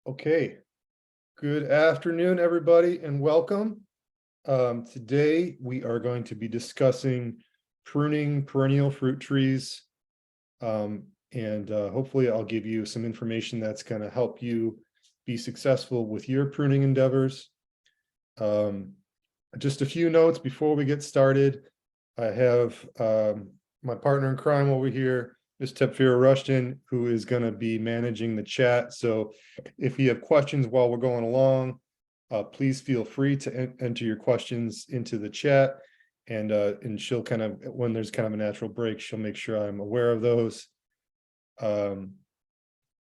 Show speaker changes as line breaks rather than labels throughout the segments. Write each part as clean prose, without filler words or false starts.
Okay, good afternoon, everybody, and welcome. Today we are going to be discussing pruning perennial fruit trees. And hopefully I'll give you some information that's going to help you be successful with your pruning endeavors. Just a few notes before we get started. I have my partner in crime over here, Ms. Tepfira Rushton, who is going to be managing the chat. So if you have questions while we're going along, please feel free to enter your questions into the chat, and she'll kind of, when there's kind of a natural break, she'll make sure I'm aware of those.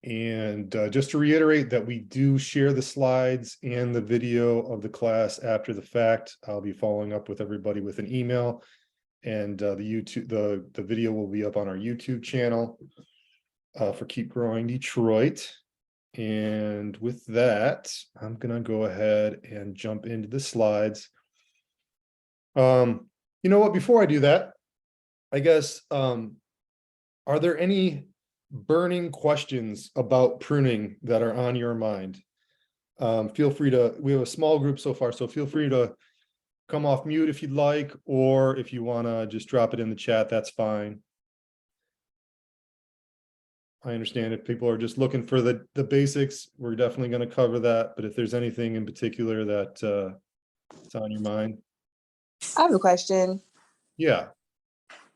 Just to reiterate that we do share the slides and the video of the class after the fact. I'll be following up with everybody with an email, and the video will be up on our YouTube channel for Keep Growing Detroit. And with that, I'm gonna go ahead and jump into the slides. You know what, before I do that, I guess, are there any burning questions about pruning that are on your mind? Feel free to, we have a small group so far, so feel free to come off mute if you'd like, or if you want to just drop it in the chat, that's fine. I understand if people are just looking for the basics, we're definitely going to cover that, but if there's anything in particular that it's on your mind.
I have a question.
Yeah.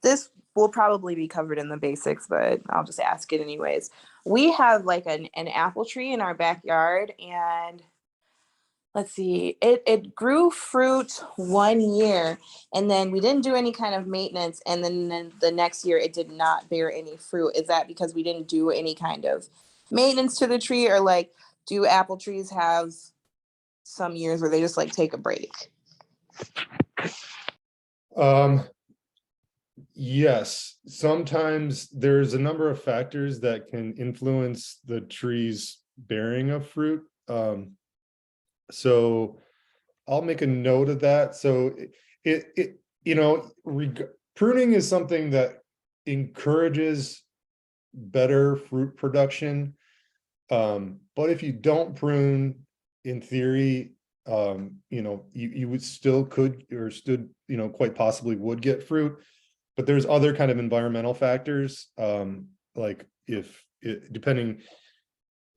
This will probably be covered in the basics, but I'll just ask it anyways. We have like an apple tree in our backyard, and let's see, it grew fruit 1 year, and then we didn't do any kind of maintenance, and then the next year it did not bear any fruit. Is that because we didn't do any kind of maintenance to the tree, or like, do apple trees have some years where they just like take a break?
Yes, sometimes there's a number of factors that can influence the tree's bearing of fruit. So I'll make a note of that. So pruning is something that encourages better fruit production. But if you don't prune, in theory, you would still could, or stood, quite possibly would get fruit. But there's other kind of environmental factors, like depending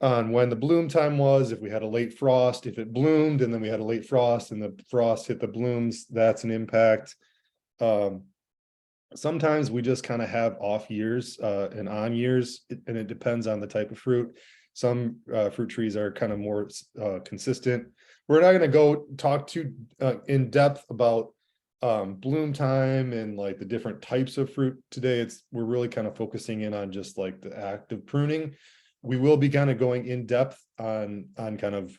on when the bloom time was, if we had a late frost, if it bloomed and then we had a late frost and the frost hit the blooms, that's an impact. Sometimes we just kind of have off years and on years, and it depends on the type of fruit. Some fruit trees are kind of more consistent. We're not going to go talk too in depth about bloom time and like the different types of fruit today. We're really kind of focusing in on just like the act of pruning. We will be kind of going in depth on kind of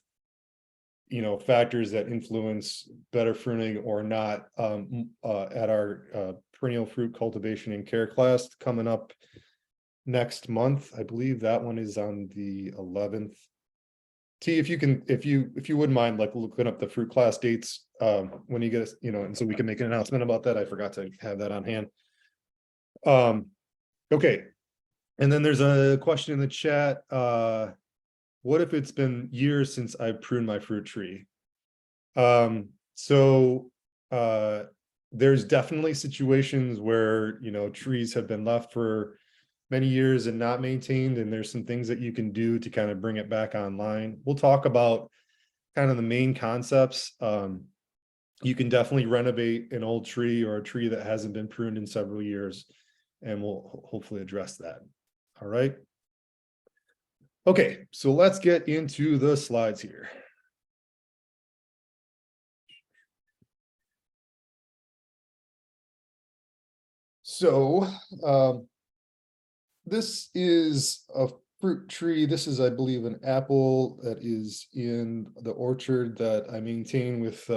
factors that influence better pruning or not at our perennial fruit cultivation and care class coming up next month. I believe that one is on the 11th. T, if you wouldn't mind like looking up the fruit class dates when you get and so we can make an announcement about that. I forgot to have that on hand. Okay, and then there's a question in the chat. What if it's been years since I pruned my fruit tree? There's definitely situations where trees have been left for many years and not maintained, and there's some things that you can do to kind of bring it back online. We'll talk about kind of the main concepts. You can definitely renovate an old tree or a tree that hasn't been pruned in several years, and we'll hopefully address that. All right. Okay, so let's get into the slides here. So this is a fruit tree. This is, I believe, an apple that is in the orchard that I maintain with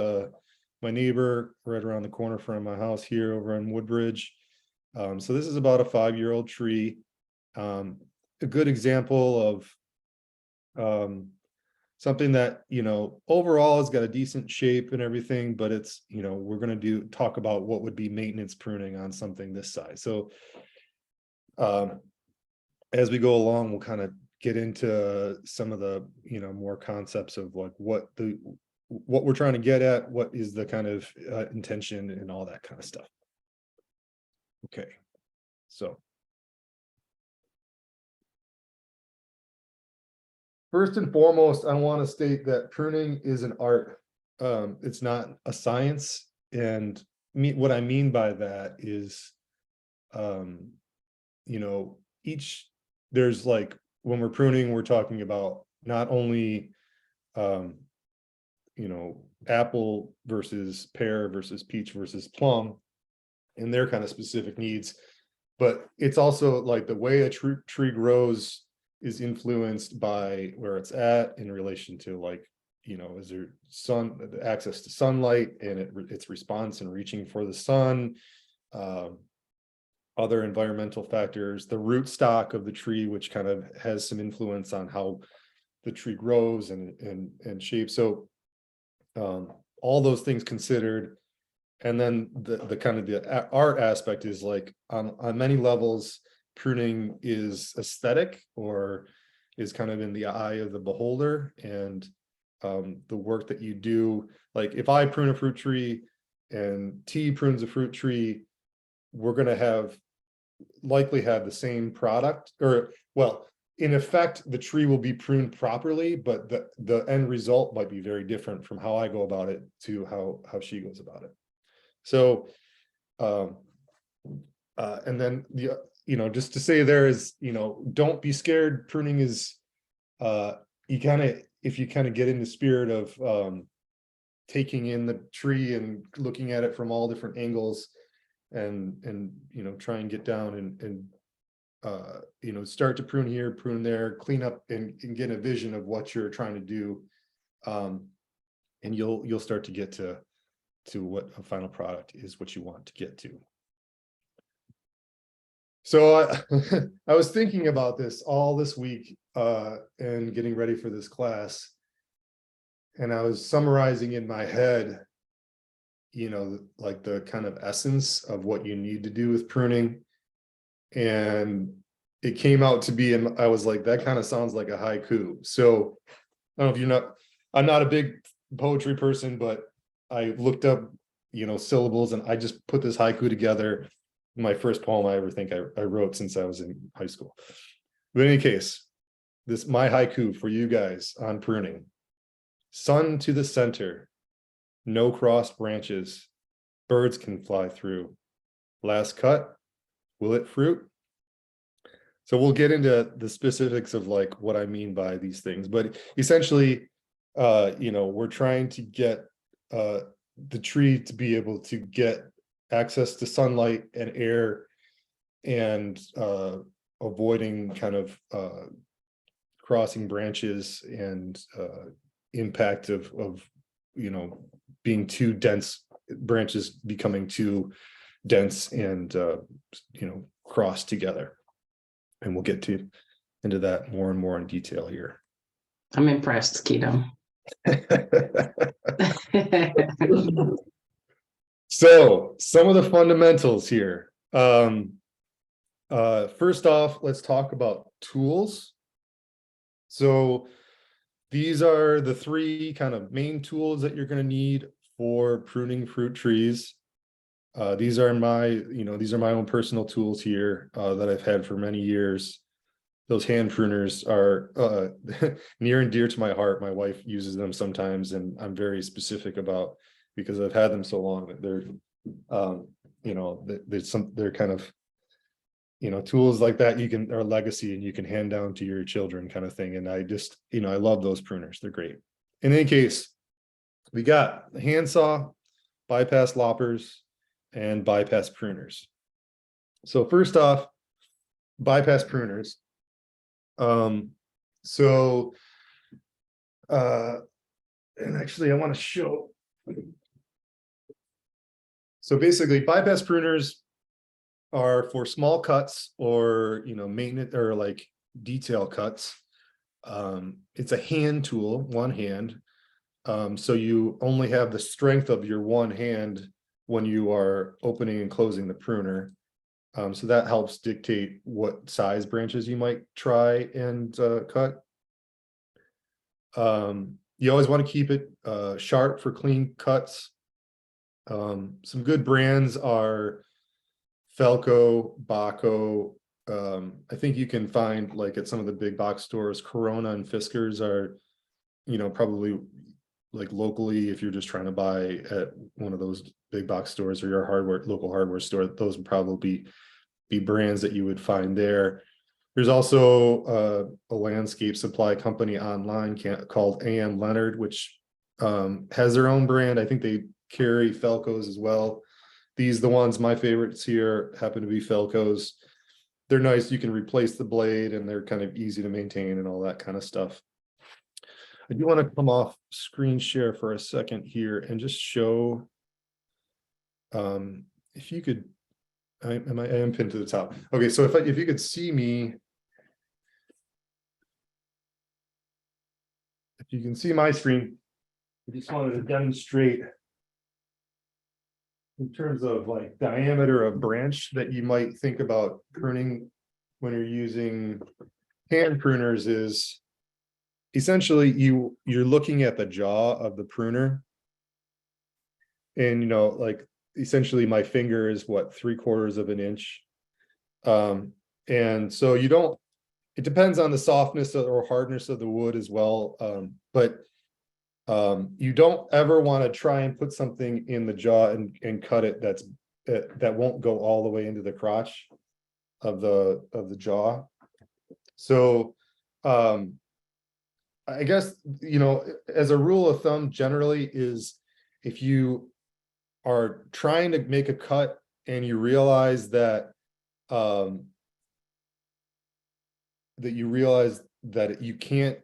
my neighbor right around the corner from my house here over in Woodbridge. So this is about a 5-year-old tree. A good example of something that overall has got a decent shape and everything, but it's we're going to talk about what would be maintenance pruning on something this size. So as we go along, we'll kind of get into some of the, more concepts of like what we're trying to get at, what is the kind of intention and all that kind of stuff. Okay, so first and foremost, I want to state that pruning is an art. It's not a science. And what I mean by that is, there's like, when we're pruning, we're talking about not only, apple versus pear versus peach versus plum and their kind of specific needs, but it's also like the way a tree grows is influenced by where it's at in relation to, like, is there access to sunlight and its response and reaching for the sun, other environmental factors, the root stock of the tree, which kind of has some influence on how the tree grows and shapes. So all those things considered. And then the kind of the art aspect is like, on many levels, pruning is aesthetic, or is kind of in the eye of the beholder. And the work that you do, like if I prune a fruit tree and T prunes a fruit tree, we're going to likely have the same product, or, well, in effect, the tree will be pruned properly, but the end result might be very different from how I go about it to how she goes about it. So, and then just to say, there is, don't be scared. Pruning is, if you kind of get in the spirit of taking in the tree and looking at it from all different angles, and try and get down and start to prune here, prune there, clean up, and get a vision of what you're trying to do, and you'll start to get to what a final product is, what you want to get to. So I was thinking about this all this week and getting ready for this class, and I was summarizing in my head, like the kind of essence of what you need to do with pruning. And it came out to be, and I was like, that kind of sounds like a haiku. So I don't know if I'm not a big poetry person, but I looked up, syllables, and I just put this haiku together. My first poem I ever think I wrote since I was in high school. But in any case, my haiku for you guys on pruning: sun to the center, no crossed branches, birds can fly through. Last cut, will it fruit? So we'll get into the specifics of like what I mean by these things, but essentially, we're trying to get the tree to be able to get access to sunlight and air, and avoiding kind of crossing branches and impact of being too dense, branches becoming too dense and crossed together. And we'll get into that more and more in detail here.
I'm impressed, Keto.
So some of the fundamentals here. First off, let's talk about tools. So these are the three kind of main tools that you're going to need for pruning fruit trees. These are my own personal tools here that I've had for many years. Those hand pruners are near and dear to my heart. My wife uses them sometimes, and I'm very specific about, because I've had them so long, that they're they're kind of tools like that are legacy, and you can hand down to your children, kind of thing. And I just I love those pruners. They're great. In any case, we got the handsaw, bypass loppers, and bypass pruners. So first off, bypass pruners. And actually I want to show. So basically, bypass pruners are for small cuts, or maintenance, or like detail cuts. It's a hand tool, one hand. So you only have the strength of your one hand when you are opening and closing the pruner. So that helps dictate what size branches you might try and cut. You always want to keep it sharp for clean cuts. Some good brands are Felco, Baco. I think you can find like at some of the big box stores, Corona and Fiskars are, probably like locally, if you're just trying to buy at one of those big box stores or your local hardware store, those would probably be brands that you would find there. There's also a landscape supply company online called AM Leonard, which has their own brand. I think they carry Felcos as well. The ones, my favorites here happen to be Felcos. They're nice. You can replace the blade and they're kind of easy to maintain and all that kind of stuff. I do want to come off screen share for a second here and just show, if you could, I am pinned to the top. Okay, so if you could see me, if you can see my screen, I just wanted to demonstrate in terms of like diameter of branch that you might think about pruning when you're using hand pruners is essentially you're looking at the jaw of the pruner. And like essentially my finger is what 3/4 of an inch. And so it depends on the softness or hardness of the wood as well. But you don't ever want to try and put something in the jaw and cut it that won't go all the way into the crotch of the jaw. So I guess as a rule of thumb generally is if you are trying to make a cut and you realize that you can't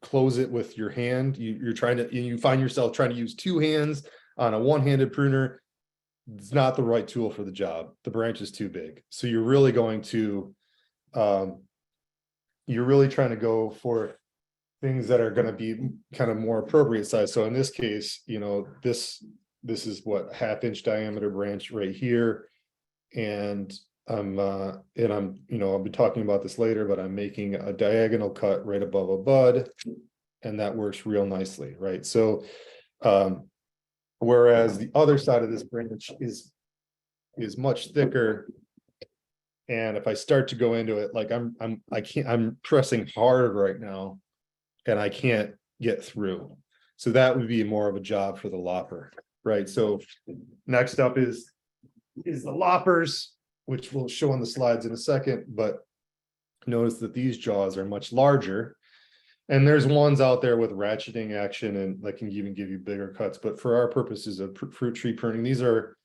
close it with your hand, you find yourself trying to use two hands on a one-handed pruner, it's not the right tool for the job. The branch is too big. So you're really going to you're really trying to go for things that are going to be kind of more appropriate size. So in this case, this is what 1/2 inch diameter branch right here. And I'll be talking about this later, but I'm making a diagonal cut right above a bud, and that works real nicely, right? So whereas the other side of this branch is much thicker, and if I start to go into it, like I'm pressing hard right now and I can't get through. So that would be more of a job for the lopper, right? So next up is the loppers, which we'll show on the slides in a second, but notice that these jaws are much larger. And there's ones out there with ratcheting action and that can even give you bigger cuts. But for our purposes of fruit tree pruning, these are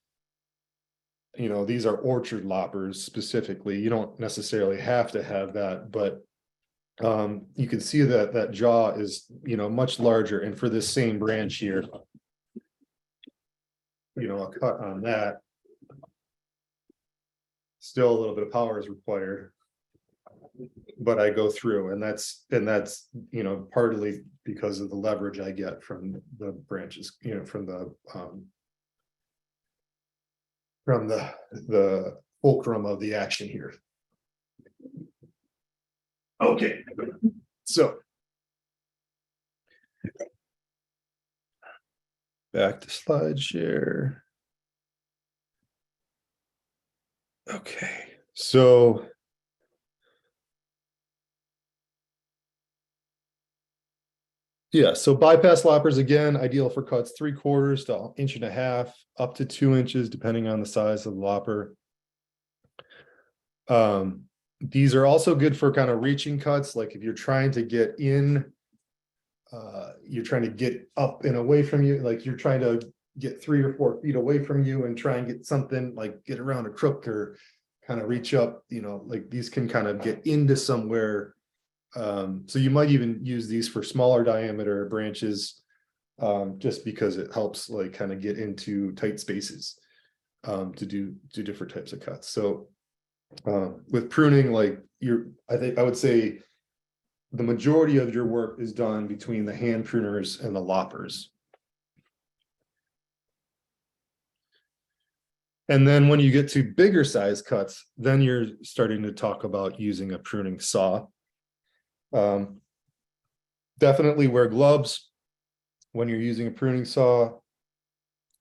orchard loppers specifically. You don't necessarily have to have that, but you can see that jaw is much larger. And for this same branch here, a cut on that, still a little bit of power is required, but I go through, and that's partly because of the leverage I get from the branches, from the fulcrum of the action here. Okay, so back to slide share. Okay, so yeah, so bypass loppers, again, ideal for cuts 3/4 to 1.5 inches, up to 2 inches, depending on the size of the lopper. These are also good for kind of reaching cuts, like if you're trying to get in, you're trying to get up and away from you, like you're trying to get 3 or 4 feet away from you and try and get something, like get around a crook or kind of reach up, like these can kind of get into somewhere. So you might even use these for smaller diameter branches, just because it helps like kind of get into tight spaces, to do different types of cuts. So with pruning, like I would say the majority of your work is done between the hand pruners and the loppers. And then when you get to bigger size cuts, then you're starting to talk about using a pruning saw. Definitely wear gloves when you're using a pruning saw.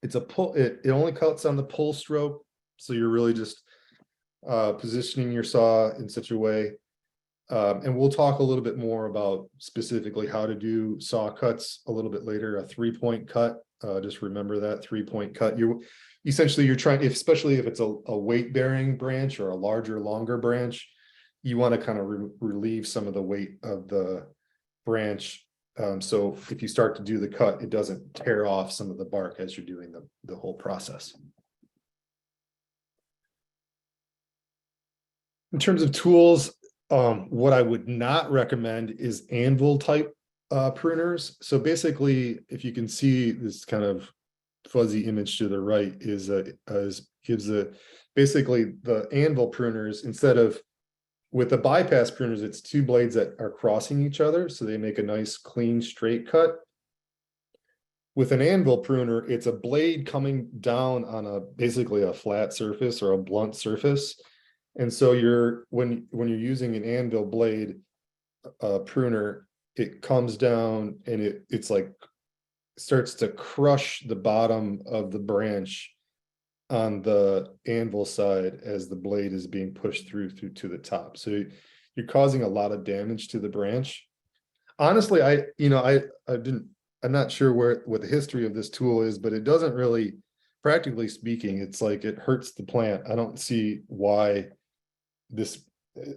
It's a pull, it only cuts on the pull stroke. So you're really just positioning your saw in such a way. And we'll talk a little bit more about specifically how to do saw cuts a little bit later. A 3-point cut, just remember that 3-point cut. You're trying, especially if it's a weight bearing branch or a larger, longer branch, you want to kind of relieve some of the weight of the branch. So if you start to do the cut, it doesn't tear off some of the bark as you're doing the whole process. In terms of tools, what I would not recommend is anvil type pruners. So basically, if you can see this kind of fuzzy image to the right basically the anvil pruners, instead of with the bypass pruners, it's 2 blades that are crossing each other, so they make a nice clean straight cut. With an anvil pruner, it's a blade coming down on basically a flat surface or a blunt surface. And so when you're using an anvil blade pruner, it comes down and it's like starts to crush the bottom of the branch on the anvil side as the blade is being pushed through to the top. So you're causing a lot of damage to the branch. Honestly, I'm not sure what the history of this tool is, but it doesn't really, practically speaking, it's like it hurts the plant. I don't see why this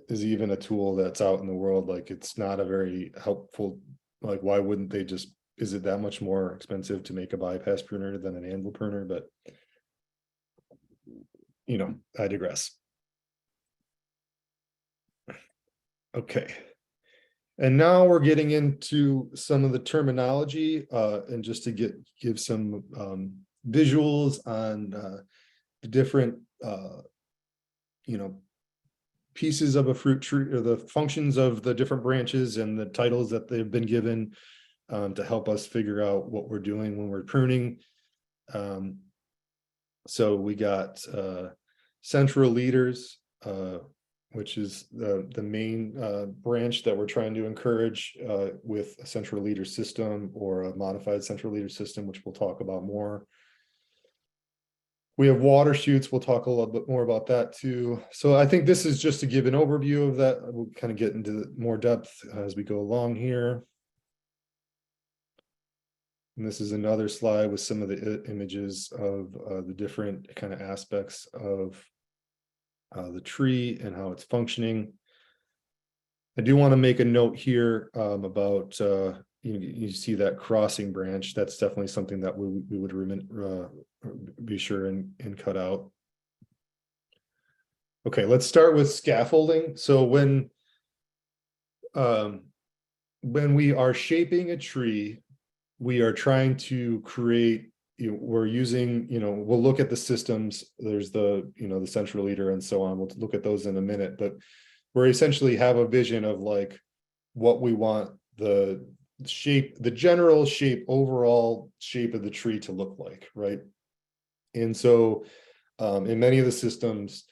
is even a tool that's out in the world. Like, it's not a very helpful, like, why wouldn't they just, is it that much more expensive to make a bypass pruner than an anvil pruner? But I digress. Okay. And now we're getting into some of the terminology, and just to give some visuals on the different pieces of a fruit tree, or the functions of the different branches and the titles that they've been given, to help us figure out what we're doing when we're pruning. So we got central leaders, which is the main branch that we're trying to encourage with a central leader system or a modified central leader system, which we'll talk about more. We have water shoots. We'll talk a little bit more about that too. So I think this is just to give an overview of that. We'll kind of get into more depth as we go along here. And this is another slide with some of the images of the different kind of aspects of the tree and how it's functioning. I do want to make a note here about, you see that crossing branch. That's definitely something that we would be sure and cut out. Okay, let's start with scaffolding. So when we are shaping a tree, we are trying to create, we're using, we'll look at the systems. There's the central leader and so on. We'll look at those in a minute, but we essentially have a vision of like what we want the shape, the general shape, overall shape of the tree to look like, right? And so in many of the systems,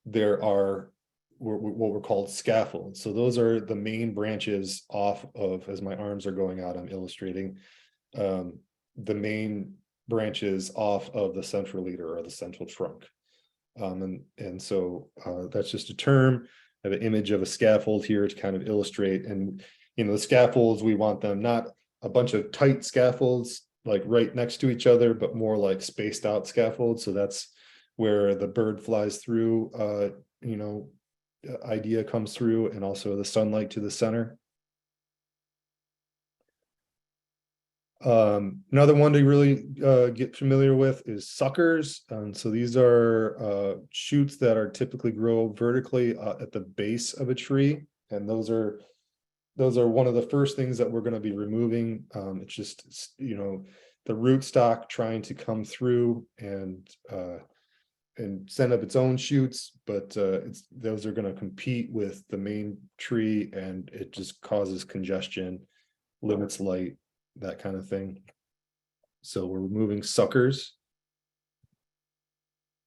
there are what were called scaffolds. So those are the main branches off of, as my arms are going out, I'm illustrating the main branches off of the central leader or the central trunk. And so that's just a term. I have an image of a scaffold here to kind of illustrate. And the scaffolds, we want them not a bunch of tight scaffolds like right next to each other, but more like spaced out scaffolds. So that's where the bird flies through idea comes through, and also the sunlight to the center. Another one to really get familiar with is suckers. So these are shoots that are typically grow vertically at the base of a tree, and those are one of the first things that we're going to be removing. It's just the root stock trying to come through and send up its own shoots, but those are going to compete with the main tree, and it just causes congestion, limits light, that kind of thing. So we're removing suckers.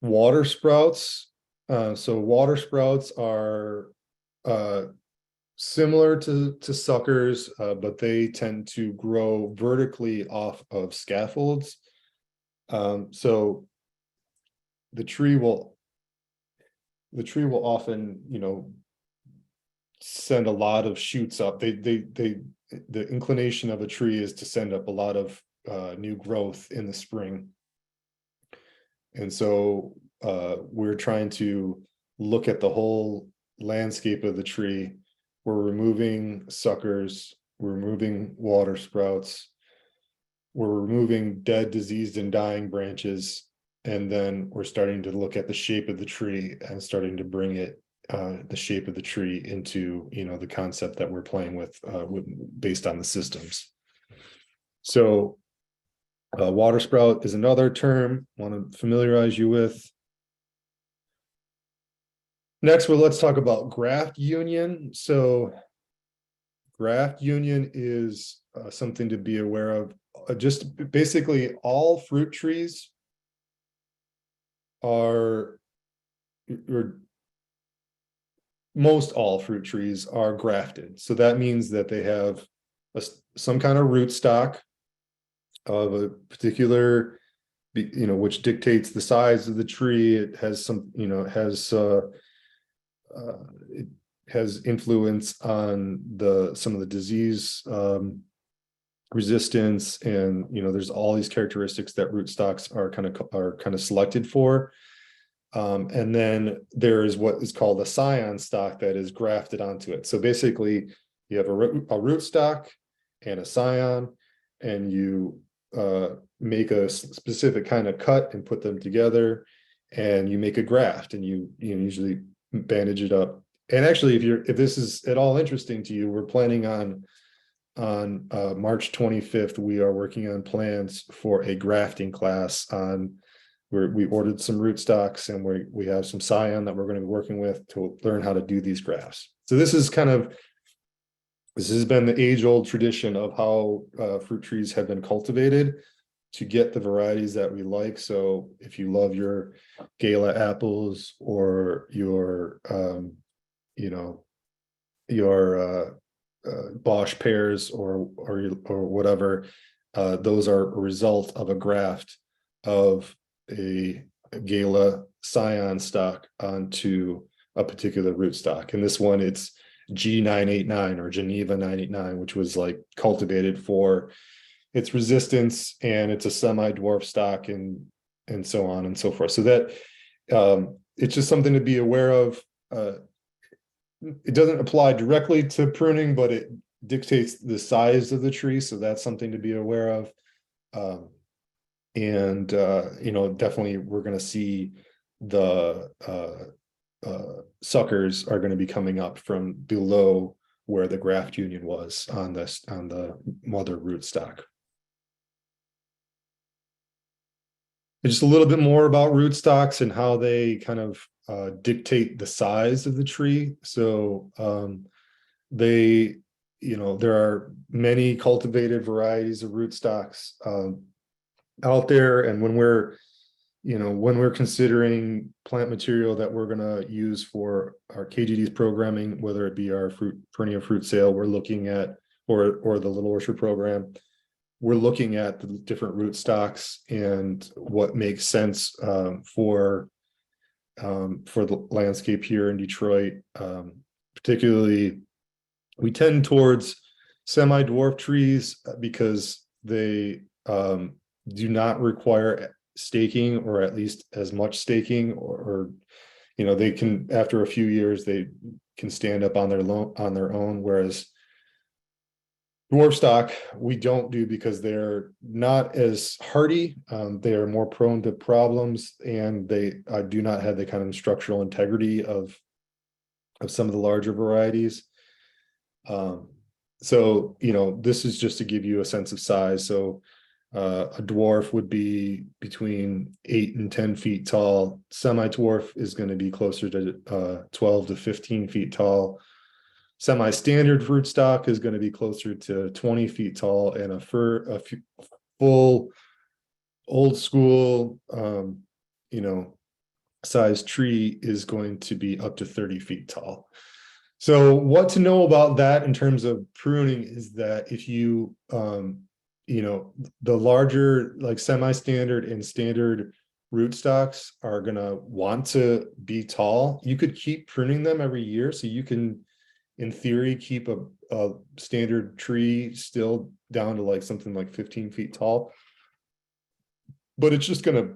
water sprouts. So water sprouts are similar to suckers, but they tend to grow vertically off of scaffolds. So the tree will often, send a lot of shoots up. The inclination of a tree is to send up a lot of new growth in the spring. And so we're trying to look at the whole landscape of the tree. We're removing suckers, we're removing water sprouts, we're removing dead, diseased, and dying branches. And then we're starting to look at the shape of the tree and starting to bring it, the shape of the tree into, the concept that we're playing with based on the systems. So water sprout is another term I want to familiarize you with. Next, let's talk about graft union. So graft union is something to be aware of. Just basically all fruit trees or most all fruit trees are grafted. So that means that they have some kind of root stock of a particular, which dictates the size of the tree. It has some, it has influence on some of the disease resistance, and there's all these characteristics that rootstocks are kind of selected for. And then there is what is called a scion stock that is grafted onto it. So basically, you have a rootstock and a scion, and you make a specific kind of cut and put them together, and you make a graft, and you usually bandage it up. And actually, if this is at all interesting to you, we're planning on March 25th, we are working on plans for a grafting class on where we ordered some rootstocks, and we have some scion that we're going to be working with to learn how to do these grafts. So this has been the age-old tradition of how fruit trees have been cultivated to get the varieties that we like. So if you love your Gala apples or your Bosch pears or whatever, those are a result of a graft of a Gala scion stock onto a particular rootstock. And this one, it's G989 or Geneva 989, which was like cultivated for its resistance, and it's a semi-dwarf stock, and so on and so forth. So that it's just something to be aware of. It doesn't apply directly to pruning, but it dictates the size of the tree. So that's something to be aware of. Definitely we're going to see the suckers are going to be coming up from below where the graft union was on the mother rootstock. And just a little bit more about rootstocks and how they kind of dictate the size of the tree. So there are many cultivated varieties of rootstocks out there, and when we're considering plant material that we're going to use for our KGD's programming, whether it be our perennial fruit sale, we're looking at, or the Little Orchard program, we're looking at the different rootstocks and what makes sense for the landscape here in Detroit. Particularly, we tend towards semi-dwarf trees because they do not require staking, or at least as much staking, or they can, after a few years, they can stand up on their own, whereas dwarf stock we don't do because they're not as hardy. They are more prone to problems, and they do not have the kind of structural integrity of some of the larger varieties. So this is just to give you a sense of size. So a dwarf would be between 8 and 10 feet tall. Semi-dwarf is going to be closer to 12 to 15 feet tall. Semi-standard rootstock is going to be closer to 20 feet tall, and a full old school, size tree is going to be up to 30 feet tall. So what to know about that in terms of pruning is that if you, you know, the larger like semi-standard and standard rootstocks are gonna want to be tall. You could keep pruning them every year, so you can, in theory, keep a standard tree still down to like something like 15 feet tall. But it's just gonna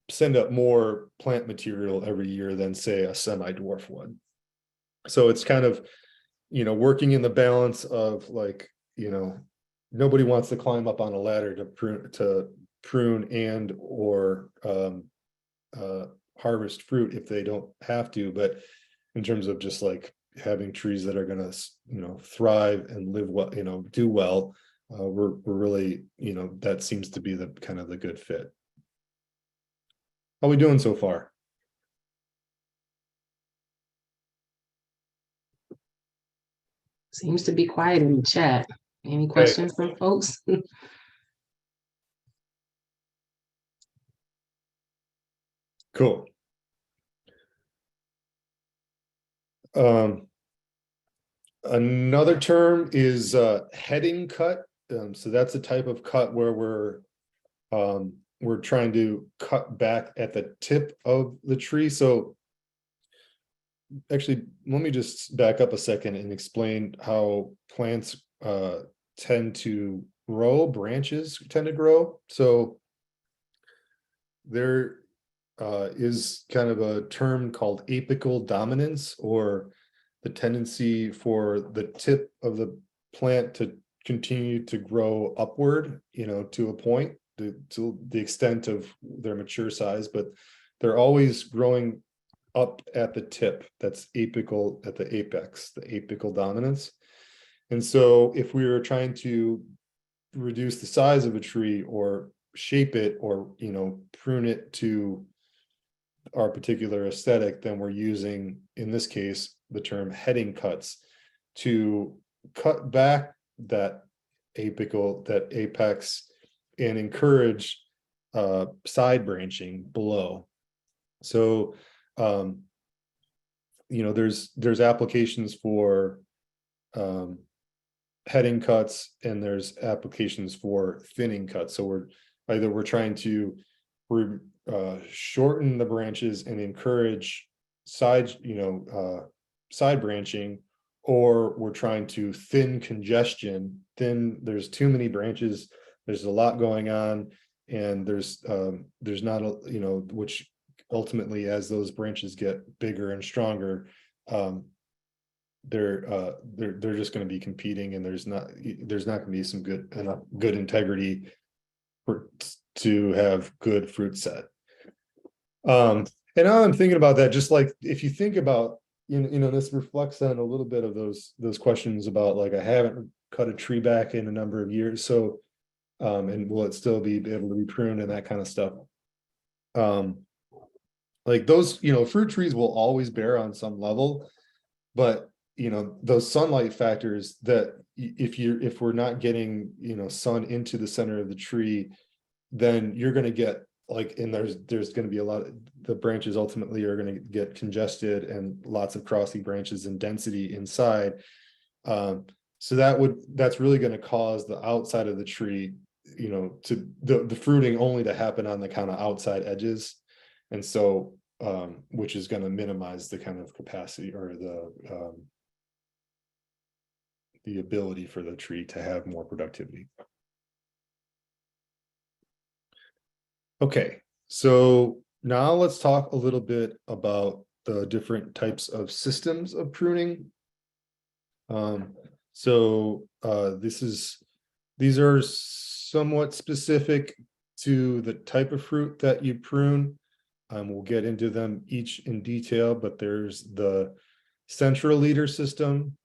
send up more plant material every year than say a semi-dwarf would. So it's kind of, you know, working in the balance of like, you know, nobody wants to climb up on a ladder to prune and or harvest fruit if they don't have to. But in terms of just like having trees that are going to, you know, thrive and live well, you know, do well, we're really, you know, that seems to be the kind of the good fit. How we doing so far?
Seems to be quiet in the chat. Any
Okay,
questions from folks?
cool. Another term is heading cut. So that's a type of cut where we're trying to cut back at the tip of the tree. So actually, let me just back up a second and explain how plants tend to grow, branches tend to grow. So there is kind of a term called apical dominance, or the tendency for the tip of the plant to continue to grow upward, you know, to a point, to the extent of their mature size, but they're always growing up at the tip. That's apical, at the apex, the apical dominance. And so if we were trying to reduce the size of a tree or shape it, or, you know, prune it to our particular aesthetic, then we're using, in this case, the term heading cuts to cut back that apical, that apex, and encourage side branching below. So you know, there's applications for heading cuts, and there's applications for thinning cuts. So we're trying to shorten the branches and encourage side, you know, side branching, or we're trying to thin congestion. There's too many branches, there's a lot going on, and there's not a, you know, which ultimately, as those branches get bigger and stronger, they're just going to be competing, and there's not going to be some good integrity to have good fruit set. And now I'm thinking about that, just like if you think about, you know, this reflects on a little bit of those questions about, like, I haven't cut a tree back in a number of years, so and will it still be able to be pruned and that kind of stuff. Like those, you know, fruit trees will always bear on some level, but you know, those sunlight factors, that if we're not getting, you know, sun into the center of the tree, then you're going to get like, and there's going to be a lot of the branches ultimately are going to get congested, and lots of crossing branches and density inside. So that's really going to cause the outside of the tree, you know, to the fruiting only to happen on the kind of outside edges. And so which is going to minimize the kind of capacity, or the ability for the tree to have more productivity. Okay, so now let's talk a little bit about the different types of systems of pruning. These are somewhat specific to the type of fruit that you prune. We'll get into them each in detail, but there's the central leader system,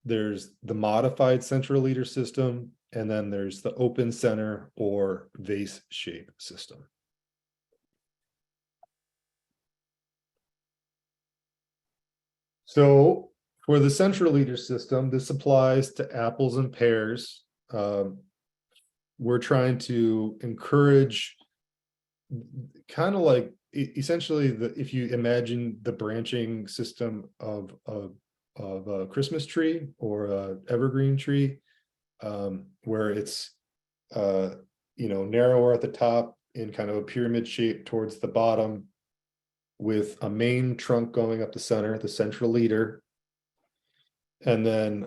there's the modified central leader system, and then there's the open center or vase shape system. So for the central leader system, this applies to apples and pears. We're trying to encourage kind of like essentially, if you imagine the branching system of a Christmas tree or a evergreen tree, where it's narrower at the top in kind of a pyramid shape towards the bottom, with a main trunk going up the center, the central leader, and then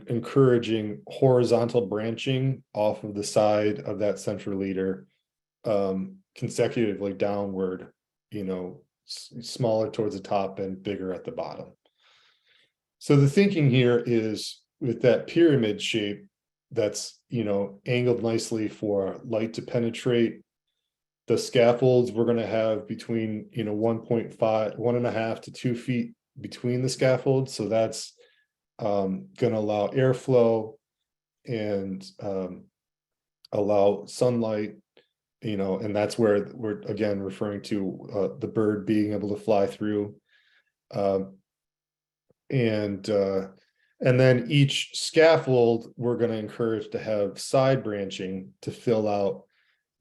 encouraging horizontal branching off of the side of that central leader, consecutively downward, smaller towards the top and bigger at the bottom. So the thinking here is, with that pyramid shape that's angled nicely for light to penetrate, the scaffolds we're going to have between 1.5, 1.5 to 2 feet between the scaffolds. So that's going to allow airflow and allow sunlight, and that's where we're again referring to the bird being able to fly through. And then each scaffold we're going to encourage to have side branching to fill out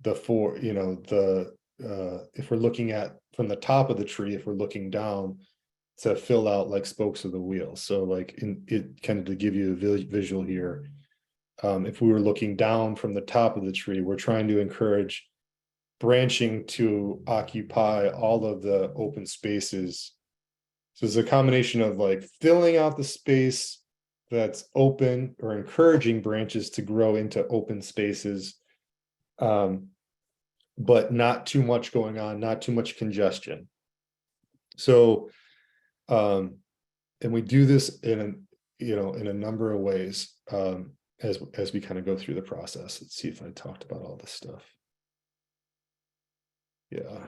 the four, if we're looking at from the top of the tree, if we're looking down, to fill out like spokes of the wheel. So like it kind of to give you a visual here, if we were looking down from the top of the tree, we're trying to encourage branching to occupy all of the open spaces. So it's a combination of like filling out the space that's open, or encouraging branches to grow into open spaces, but not too much going on, not too much congestion. So, and we do this in a number of ways, as we kind of go through the process. Let's see if I talked about all this stuff. Yeah.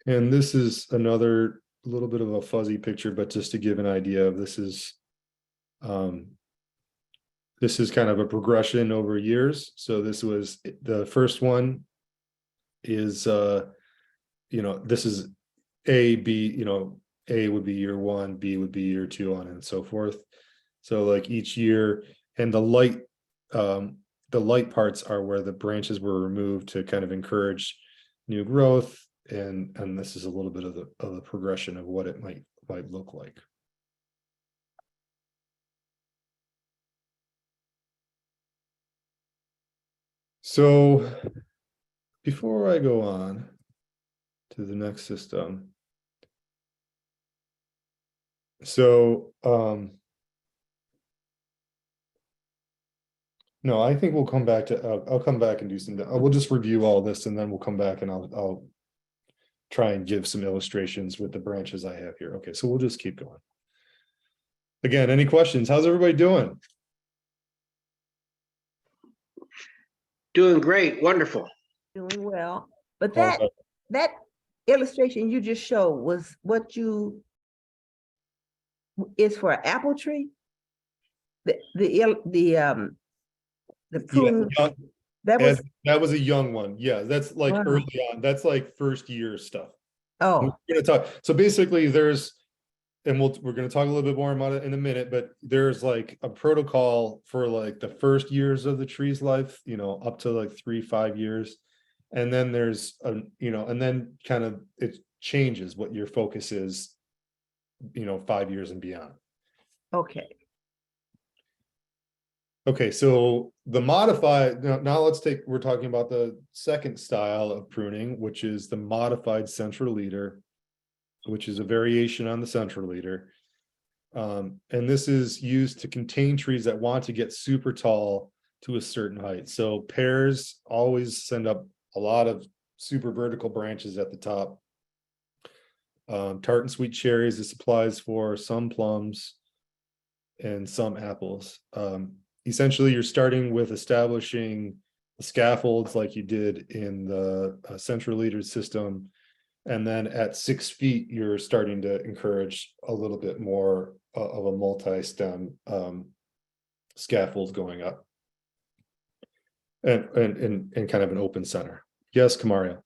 And this is another little bit of a fuzzy picture, but just to give an idea of this is kind of a progression over years. So this was the first one is this is A, B, A would be year 1, B would be year 2, on and so forth. So like each year, and the light parts are where the branches were removed to kind of encourage new growth. And this is a little bit of the progression of what it might look like. So before I go on to the next system, so no, I think we'll come back to I'll come back and do some, we'll just review all this, and then we'll come back and I'll try and give some illustrations with the branches I have here. Okay, so we'll just keep going. Again, any questions? How's everybody doing?
Doing great, wonderful.
Doing well. But
How's
that illustration you just showed was what you is for an apple tree? The prune,
Yeah,
that was,
that was a young one. Yeah, that's like
Wow.
early on. That's like first year stuff.
oh,
We're gonna talk. So basically, we're gonna talk a little bit more about it in a minute. But there's like a protocol for like the first years of the tree's life, up to like 3-5 years, and then there's and then kind of it changes what your focus is, 5 years and beyond.
okay.
Okay, so the modified, now we're talking about the second style of pruning, which is the modified central leader, which is a variation on the central leader. And this is used to contain trees that want to get super tall to a certain height. So pears always send up a lot of super vertical branches at the top. Tart and sweet cherries, this applies for some plums and some apples. Essentially, you're starting with establishing the scaffolds like you did in the central leader system. And then at 6 feet, you're starting to encourage a little bit more of a multi-stem scaffold going up. and kind of an open center. Yes, Kamaria.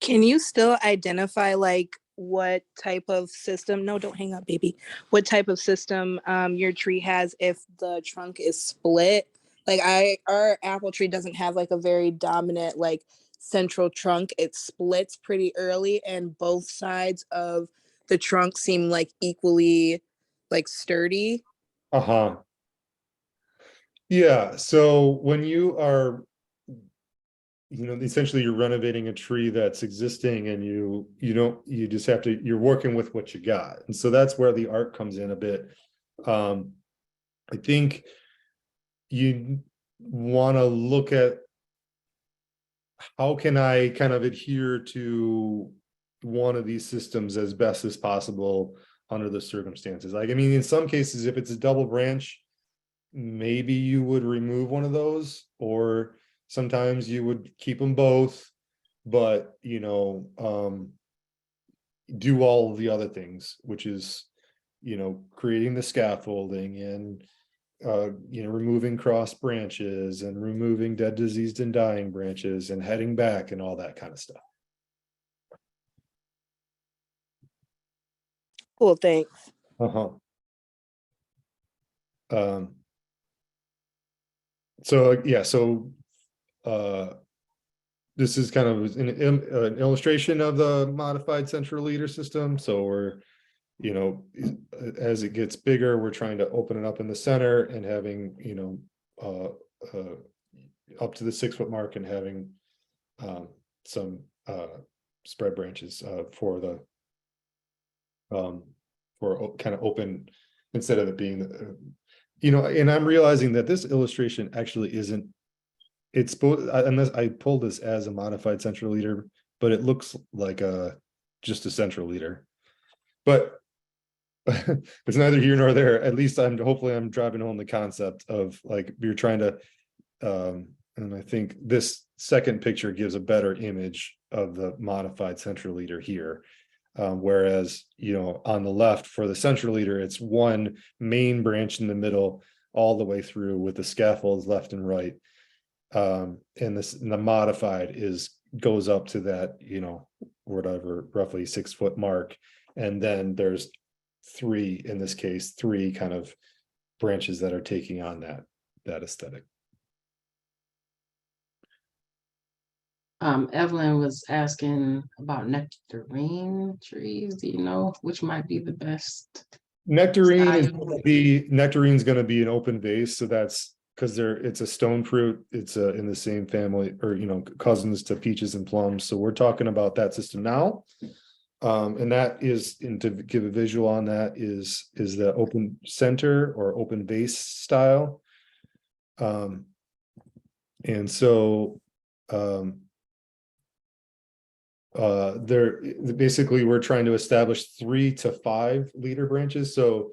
Can you still identify like what type of system? No, don't hang up, baby. What type of system your tree has if the trunk is split? Like our apple tree doesn't have like a very dominant like central trunk. It splits pretty early, and both sides of the trunk seem like equally like sturdy.
Uh-huh. Yeah, so when you are, essentially you're renovating a tree that's existing, and you just have to, you're working with what you got. And so that's where the art comes in a bit. I think you want to look at how can I kind of adhere to one of these systems as best as possible under the circumstances. Like, I mean, in some cases, if it's a double branch, maybe you would remove one of those, or sometimes you would keep them both, but do all of the other things, which is creating the scaffolding and removing cross branches and removing dead, diseased, and dying branches and heading back and all that kind of stuff.
Cool, thanks.
Uh-huh. So yeah, so this is kind of an illustration of the modified central leader system. So we're, as it gets bigger, we're trying to open it up in the center and having, up to the 6 foot mark, and having some spread branches for the kind of open, instead of it being and I'm realizing that this illustration actually isn't, it's both, unless I pulled this as a modified central leader, but it looks like just a central leader. But it's neither here nor there. At least hopefully I'm driving home the concept of like you're trying to and I think this second picture gives a better image of the modified central leader here. Whereas, on the left for the central leader, it's one main branch in the middle all the way through with the scaffolds left and right. And the modified goes up to that, whatever, roughly 6 foot mark. And then there's three kind of branches that are taking on that aesthetic.
Evelyn was asking about nectarine trees. Do you know which might be the best?
Nectarine
Style.
Nectarine's going to be an open vase, so that's because it's a stone fruit. It's in the same family, or cousins to peaches and plums. So we're talking about that system now. And that is, and to give a visual on that, is the open center or open vase style. And so there basically we're trying to establish 3 to 5 leader branches. So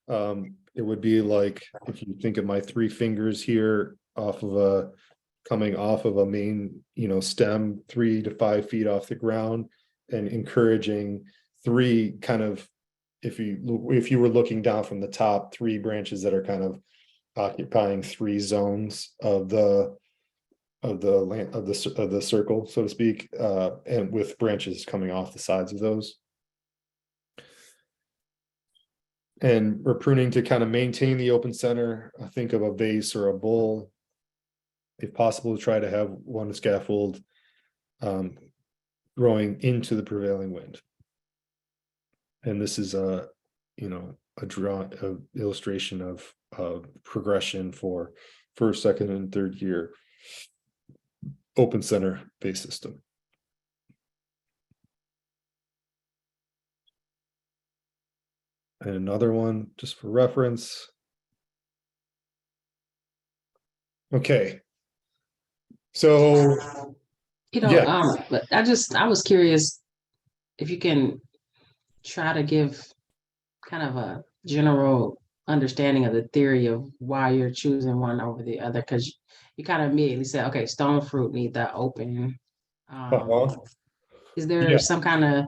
it would be like, if you think of my 3 fingers here coming off of a main stem 3 to 5 feet off the ground, and encouraging 3 kind of, if you were looking down from the top, 3 branches that are kind of occupying 3 zones of the land of the circle, so to speak, and with branches coming off the sides of those. And we're pruning to kind of maintain the open center. I think of a vase or a bowl, if possible, to try to have one scaffold growing into the prevailing wind. And this is a illustration of progression for first, second, and third year open center base system. And another one just for reference. Okay. So yeah.
But I was curious if you can try to give kind of a general understanding of the theory of why you're choosing one over the other, because you kind of immediately said, okay, stone fruit need that open. Is there some kind of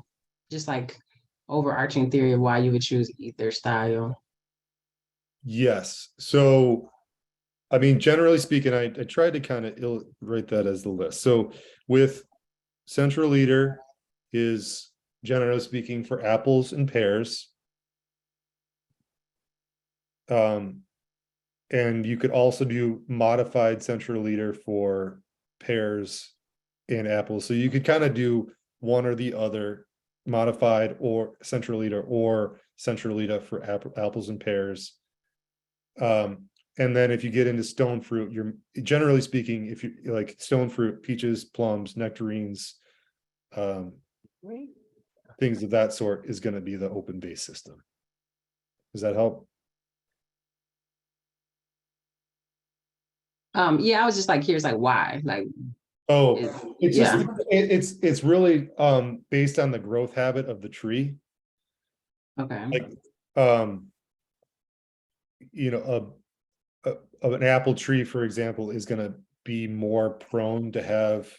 just like overarching theory of why you would choose either style?
Yes. So I mean, generally speaking, I tried to kind of write that as the list. So with central leader is generally speaking for apples and pears. And you could also do modified central leader for pears and apples. So you could kind of do one or the other, modified or central leader for apples and pears. And then if you get into stone fruit, you're generally speaking, if you like stone fruit, peaches, plums, nectarines, things of that sort is going to be the open base system. Does that help?
Yeah, I was just like, here's like why, like,
Oh, it's
yeah.
just it's really based on the growth habit of the tree.
Okay.
Like you know, of an apple tree, for example, is going to be more prone to have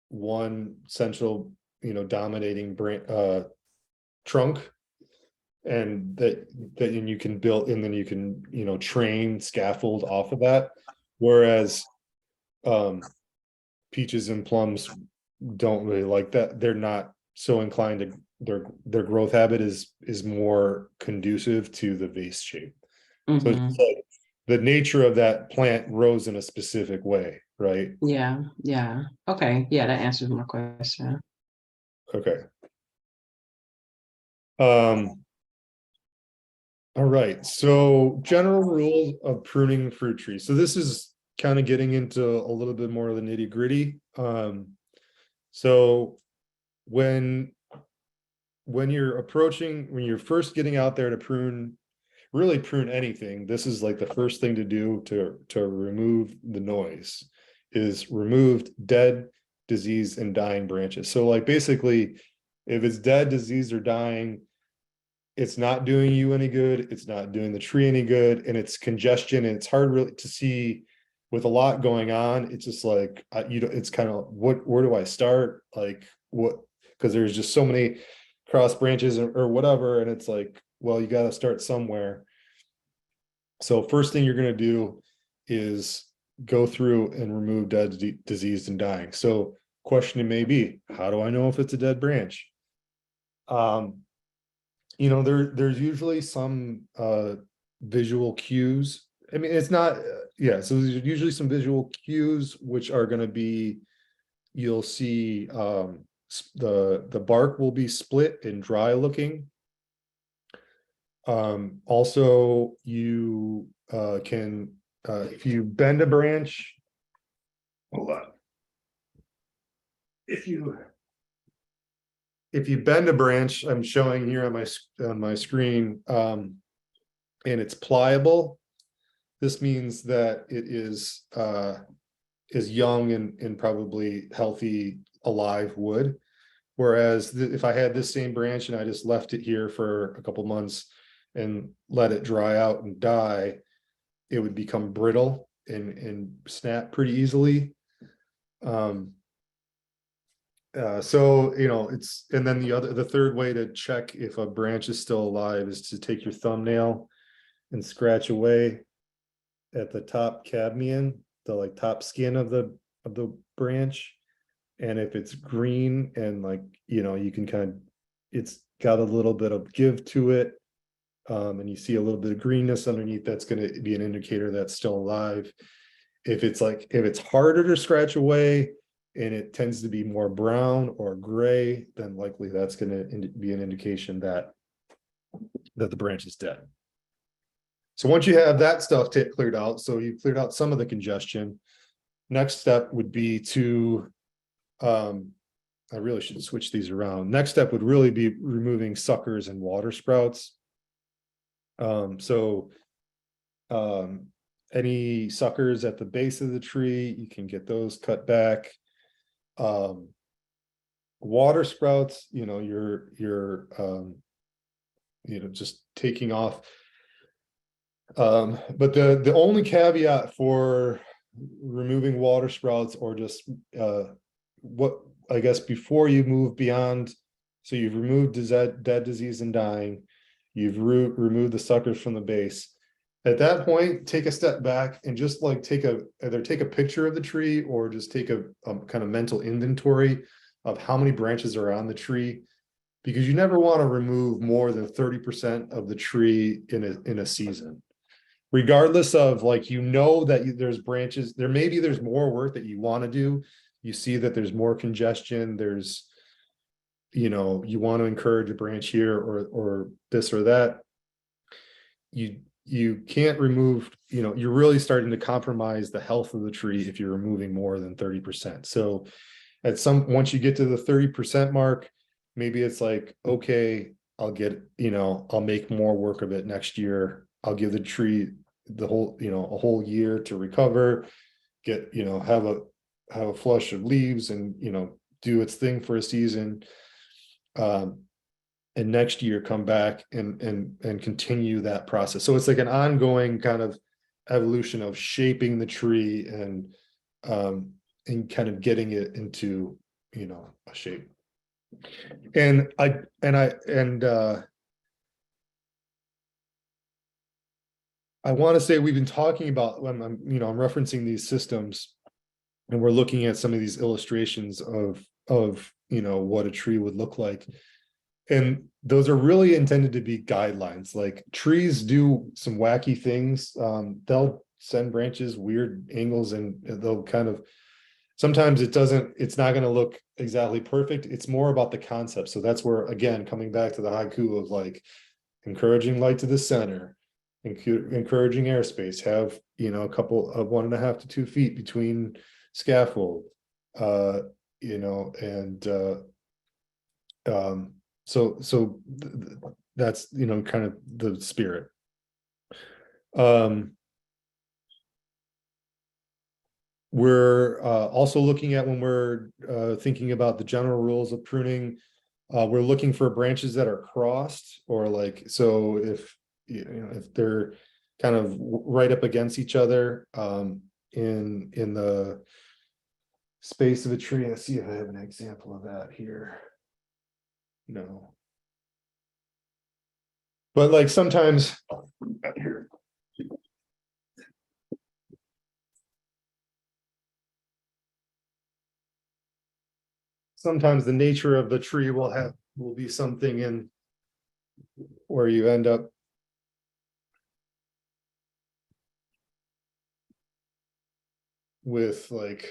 one central, dominating trunk, and and you can build, and then you can, train scaffold off of that. Whereas peaches and plums don't really like that. They're not so inclined to, their growth habit is more conducive to the vase shape. So it's
Mhm.
just like the nature of that plant grows in a specific way, right?
Yeah, yeah. Okay, yeah, that answers my question.
Okay. All right. So general rules of pruning fruit trees. So this is kind of getting into a little bit more of the nitty gritty. So when when you're first getting out there to really prune anything, this is like the first thing to do to remove the noise, is removed dead, diseased, and dying branches. So like basically, if it's dead, diseased, or dying, it's not doing you any good, it's not doing the tree any good, and it's congestion, and it's hard really to see with a lot going on. It's just like it's kind of where do I start, like what, because there's just so many cross branches or whatever, and it's like, well, you got to start somewhere. So first thing you're going to do is go through and remove dead, diseased, and dying. So question may be, how do I know if it's a dead branch? There's usually some visual cues. I mean, it's not, yeah, so there's usually some visual cues, which are going to be, you'll see the bark will be split and dry looking. Also, you can, if you bend a branch, hold on. If you bend a branch, I'm showing here on my screen, and it's pliable, this means that it is young and probably healthy, alive wood. Whereas if I had this same branch and I just left it here for a couple months and let it dry out and die, it would become brittle and snap pretty easily. So it's, and then the third way to check if a branch is still alive is to take your thumbnail and scratch away at the top cadmian, the like top skin of the branch. And if it's green and like, you can kind of, it's got a little bit of give to it, and you see a little bit of greenness underneath, that's going to be an indicator that's still alive. If it's harder to scratch away and it tends to be more brown or gray, then likely that's going to be an indication that the branch is dead. So once you have that stuff cleared out, so you've cleared out some of the congestion, next step would be to, I really should switch these around. Next step would really be removing suckers and water sprouts. Any suckers at the base of the tree, you can get those cut back. Water sprouts, you're just taking off. But the only caveat for removing water sprouts, or just what I guess before you move beyond, so you've removed dead, disease, and dying, you've removed the suckers from the base. At that point, take a step back and just like either take a picture of the tree or just take a kind of mental inventory of how many branches are on the tree. Because you never want to remove more than 30% of the tree in a season. Regardless of like, that there's branches, there's more work that you want to do. You see that there's more congestion, you want to encourage a branch here or this or that. You can't remove, you're really starting to compromise the health of the tree if you're removing more than 30%. So once you get to the 30% mark, maybe it's like, okay, I'll make more work of it next year. I'll give the tree a whole year to recover, have a flush of leaves and, do its thing for a season. And next year come back and continue that process. So it's like an ongoing kind of evolution of shaping the tree and kind of getting it into, a shape. And I want to say we've been talking about when I'm referencing these systems and we're looking at some of these illustrations of what a tree would look like. And those are really intended to be guidelines. Like trees do some wacky things. They'll send branches weird angles and they'll kind of, sometimes it's not going to look exactly perfect. It's more about the concept. So that's where, again, coming back to the haiku of like encouraging light to the center, encouraging airspace, have, a couple of 1.5 to 2 feet between scaffold, so that's, kind of the spirit. We're also looking at, when we're thinking about the general rules of pruning, we're looking for branches that are crossed, or like, so if they're kind of right up against each other in the space of a tree. Let's see if I have an example of that here. No. But like sometimes here. Sometimes the nature of the tree will be something in where you end up with like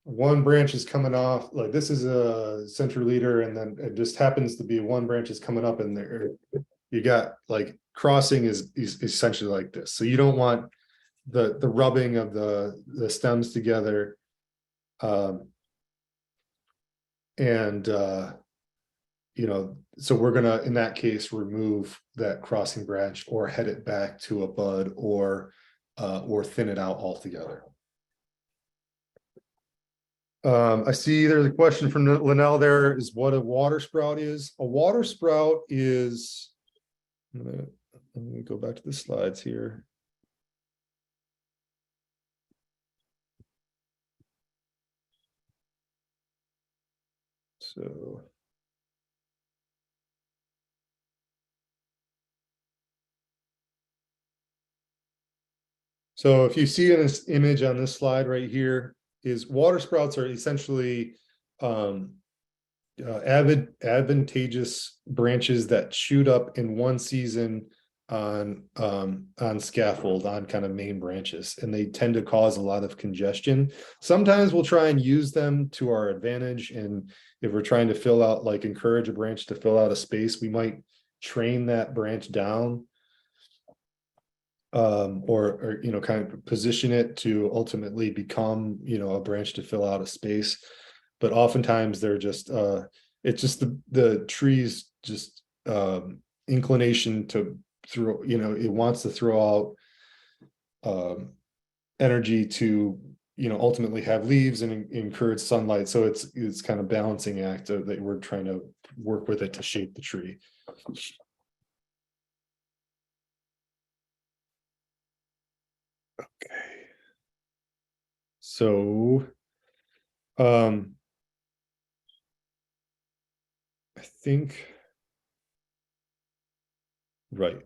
one branch is coming off, like this is a center leader, and then it just happens to be one branch is coming up in there. You got like crossing is essentially like this. So you don't want the rubbing of the stems together. So we're gonna, in that case, remove that crossing branch or head it back to a bud or thin it out altogether. I see there's a question from Linnell there, is what a water sprout is. A water sprout is, let me go back to the slides here. So if you see in this image on this slide right here, is water sprouts are essentially advantageous branches that shoot up in one season on scaffold, on kind of main branches, and they tend to cause a lot of congestion. Sometimes we'll try and use them to our advantage, and if we're trying to encourage a branch to fill out a space, we might train that branch down, or kind of position it to ultimately become a branch to fill out a space. But oftentimes they're just it's just the tree's just inclination to throw, it wants to throw out energy to ultimately have leaves and encourage sunlight. So it's kind of balancing act that we're trying to work with it to shape the tree. Okay. So I think right.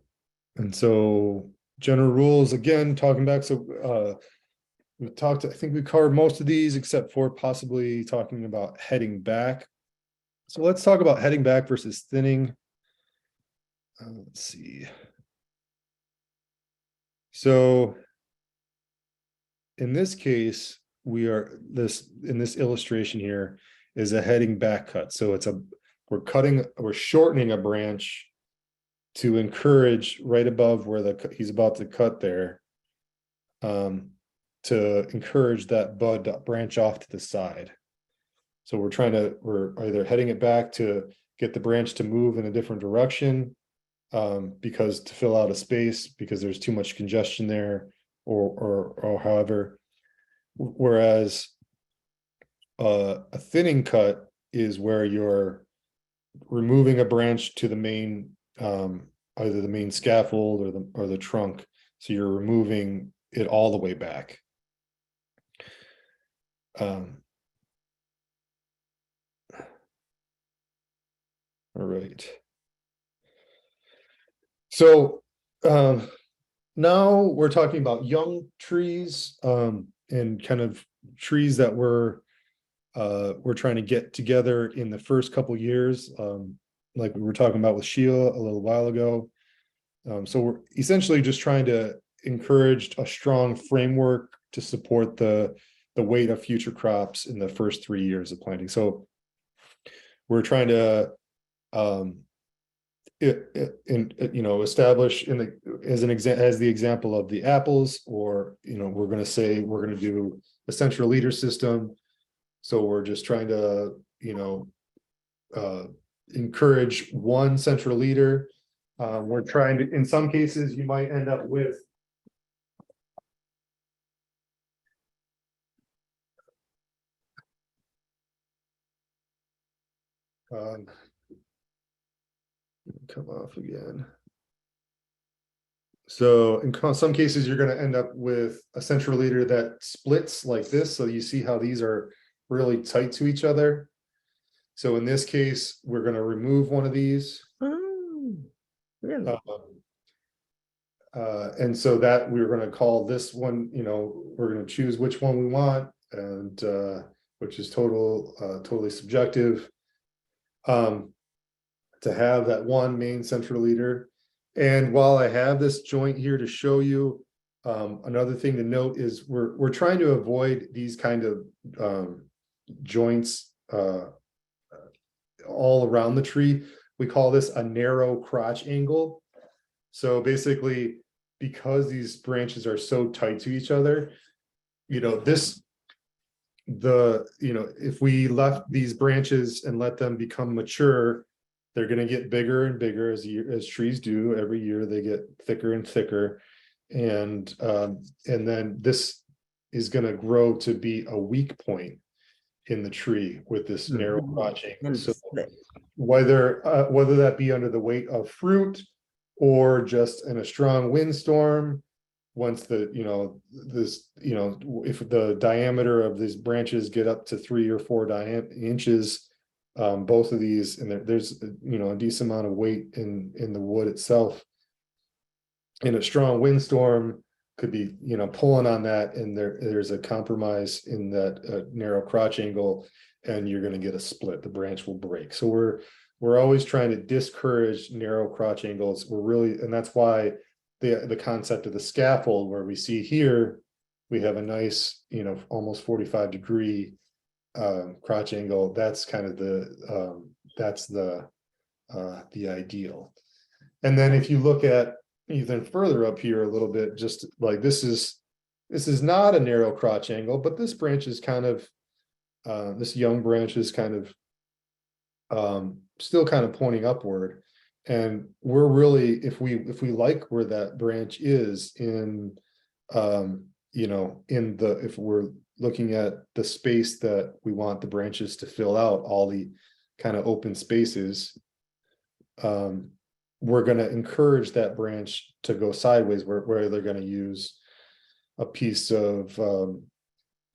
And so general rules, again, talking back, so we talked, I think we covered most of these except for possibly talking about heading back. So let's talk about heading back versus thinning. Let's see. So in this case, in this illustration here is a heading back cut. So we're shortening a branch to encourage right above where he's about to cut there, to encourage that bud to branch off to the side. So we're either heading it back to get the branch to move in a different direction, because to fill out a space because there's too much congestion there, or however. Whereas a thinning cut is where you're removing a branch to the main, either the main scaffold or the trunk. So you're removing it all the way back. All right. So now we're talking about young trees, and kind of trees that we're trying to get together in the first couple years, like we were talking about with Sheila a little while ago. So we're essentially just trying to encourage a strong framework to support the weight of future crops in the first 3 years of planting. So we're trying to establish as the example of the apples, or we're going to say we're going to do a central leader system. So we're just trying to encourage one central leader. We're trying to, in some cases you might end up with come off again. So in some cases, you're going to end up with a central leader that splits like this. So you see how these are really tight to each other. So in this case, we're going to remove one of these.
Oh, really?
And so that we're going to call this one, we're going to choose which one we want, and which is totally subjective. To have that one main central leader. And while I have this joint here to show you, another thing to note is we're trying to avoid these kind of joints all around the tree. We call this a narrow crotch angle. So basically, because these branches are so tight to each other, if we left these branches and let them become mature, they're going to get bigger and bigger as trees do. Every year they get thicker and thicker, and then this is going to grow to be a weak point in the tree with this narrow crotch angle. So whether that be under the weight of fruit or just in a strong windstorm, once if the diameter of these branches get up to 3 or 4 inches, both of these, and there's a decent amount of weight in the wood itself, in a strong windstorm could be pulling on that, and there's a compromise in that narrow crotch angle, and you're going to get a split. The branch will break. So we're always trying to discourage narrow crotch angles. And that's why the concept of the scaffold, where we see here we have a nice almost 45-degree crotch angle. That's kind of the ideal. And then if you look at even further up here a little bit, just like this is not a narrow crotch angle, but this branch is kind of this young branch is kind of still kind of pointing upward. And we're really, if we like where that branch is if we're looking at the space that we want the branches to fill out, all the kind of open spaces, we're going to encourage that branch to go sideways, where they're going to use a piece of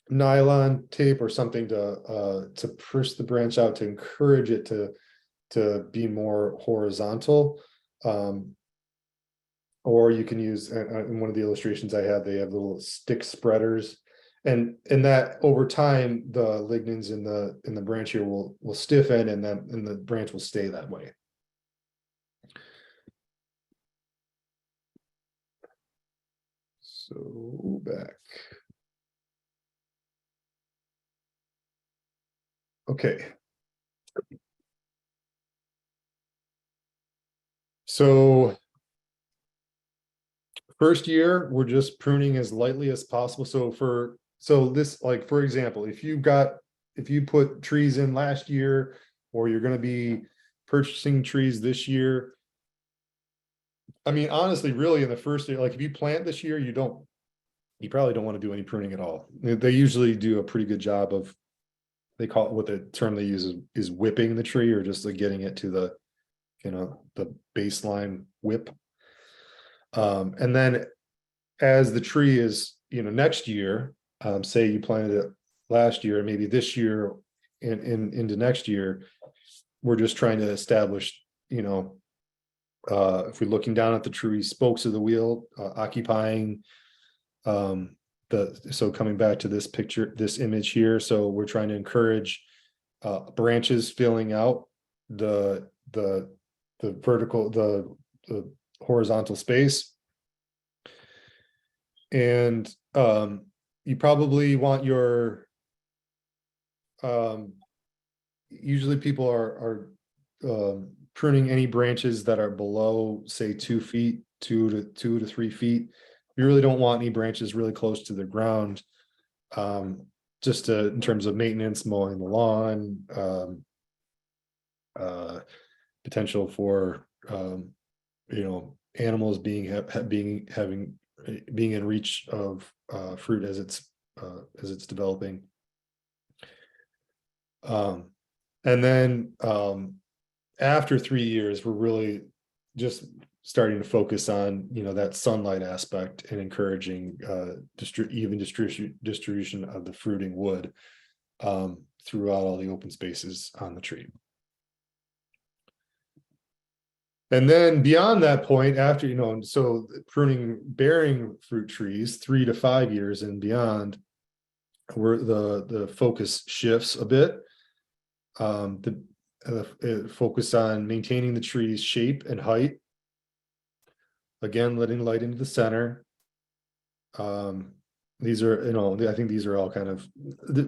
nylon tape or something to push the branch out, to encourage it to be more horizontal. Or you can use, in one of the illustrations I had, they have little stick spreaders. And that over time, the lignins in the branch here will stiffen, and the branch will stay that way. So back. Okay. So first year, we're just pruning as lightly as possible. So this, like, for example, if you put trees in last year, or you're gonna be purchasing trees this year. I mean, honestly, really in the first year, like if you plant this year, you probably don't want to do any pruning at all. They usually do a pretty good job of, they call it, what the term they use is whipping the tree, or just like getting it to the, the baseline whip. And then as the tree is, next year, say you planted it last year, and maybe this year into next year, we're just trying to establish, if we're looking down at the tree spokes of the wheel, occupying, so coming back to this picture, this image here, so we're trying to encourage branches filling out the vertical, the horizontal space. And you probably want your, usually people are pruning any branches that are below, say, 2 feet, 2 to 3 feet. You really don't want any branches really close to the ground, just in terms of maintenance, mowing the lawn, potential for animals being in reach of fruit as it's developing. And then after 3 years, we're really just starting to focus on, that sunlight aspect, and encouraging even distribution of the fruiting wood throughout all the open spaces on the tree. And then beyond that point, after, so pruning bearing fruit trees, 3 to 5 years and beyond, where the focus shifts a bit. Focus on maintaining the tree's shape and height. Again, letting light into the center. These are, I think these are all kind of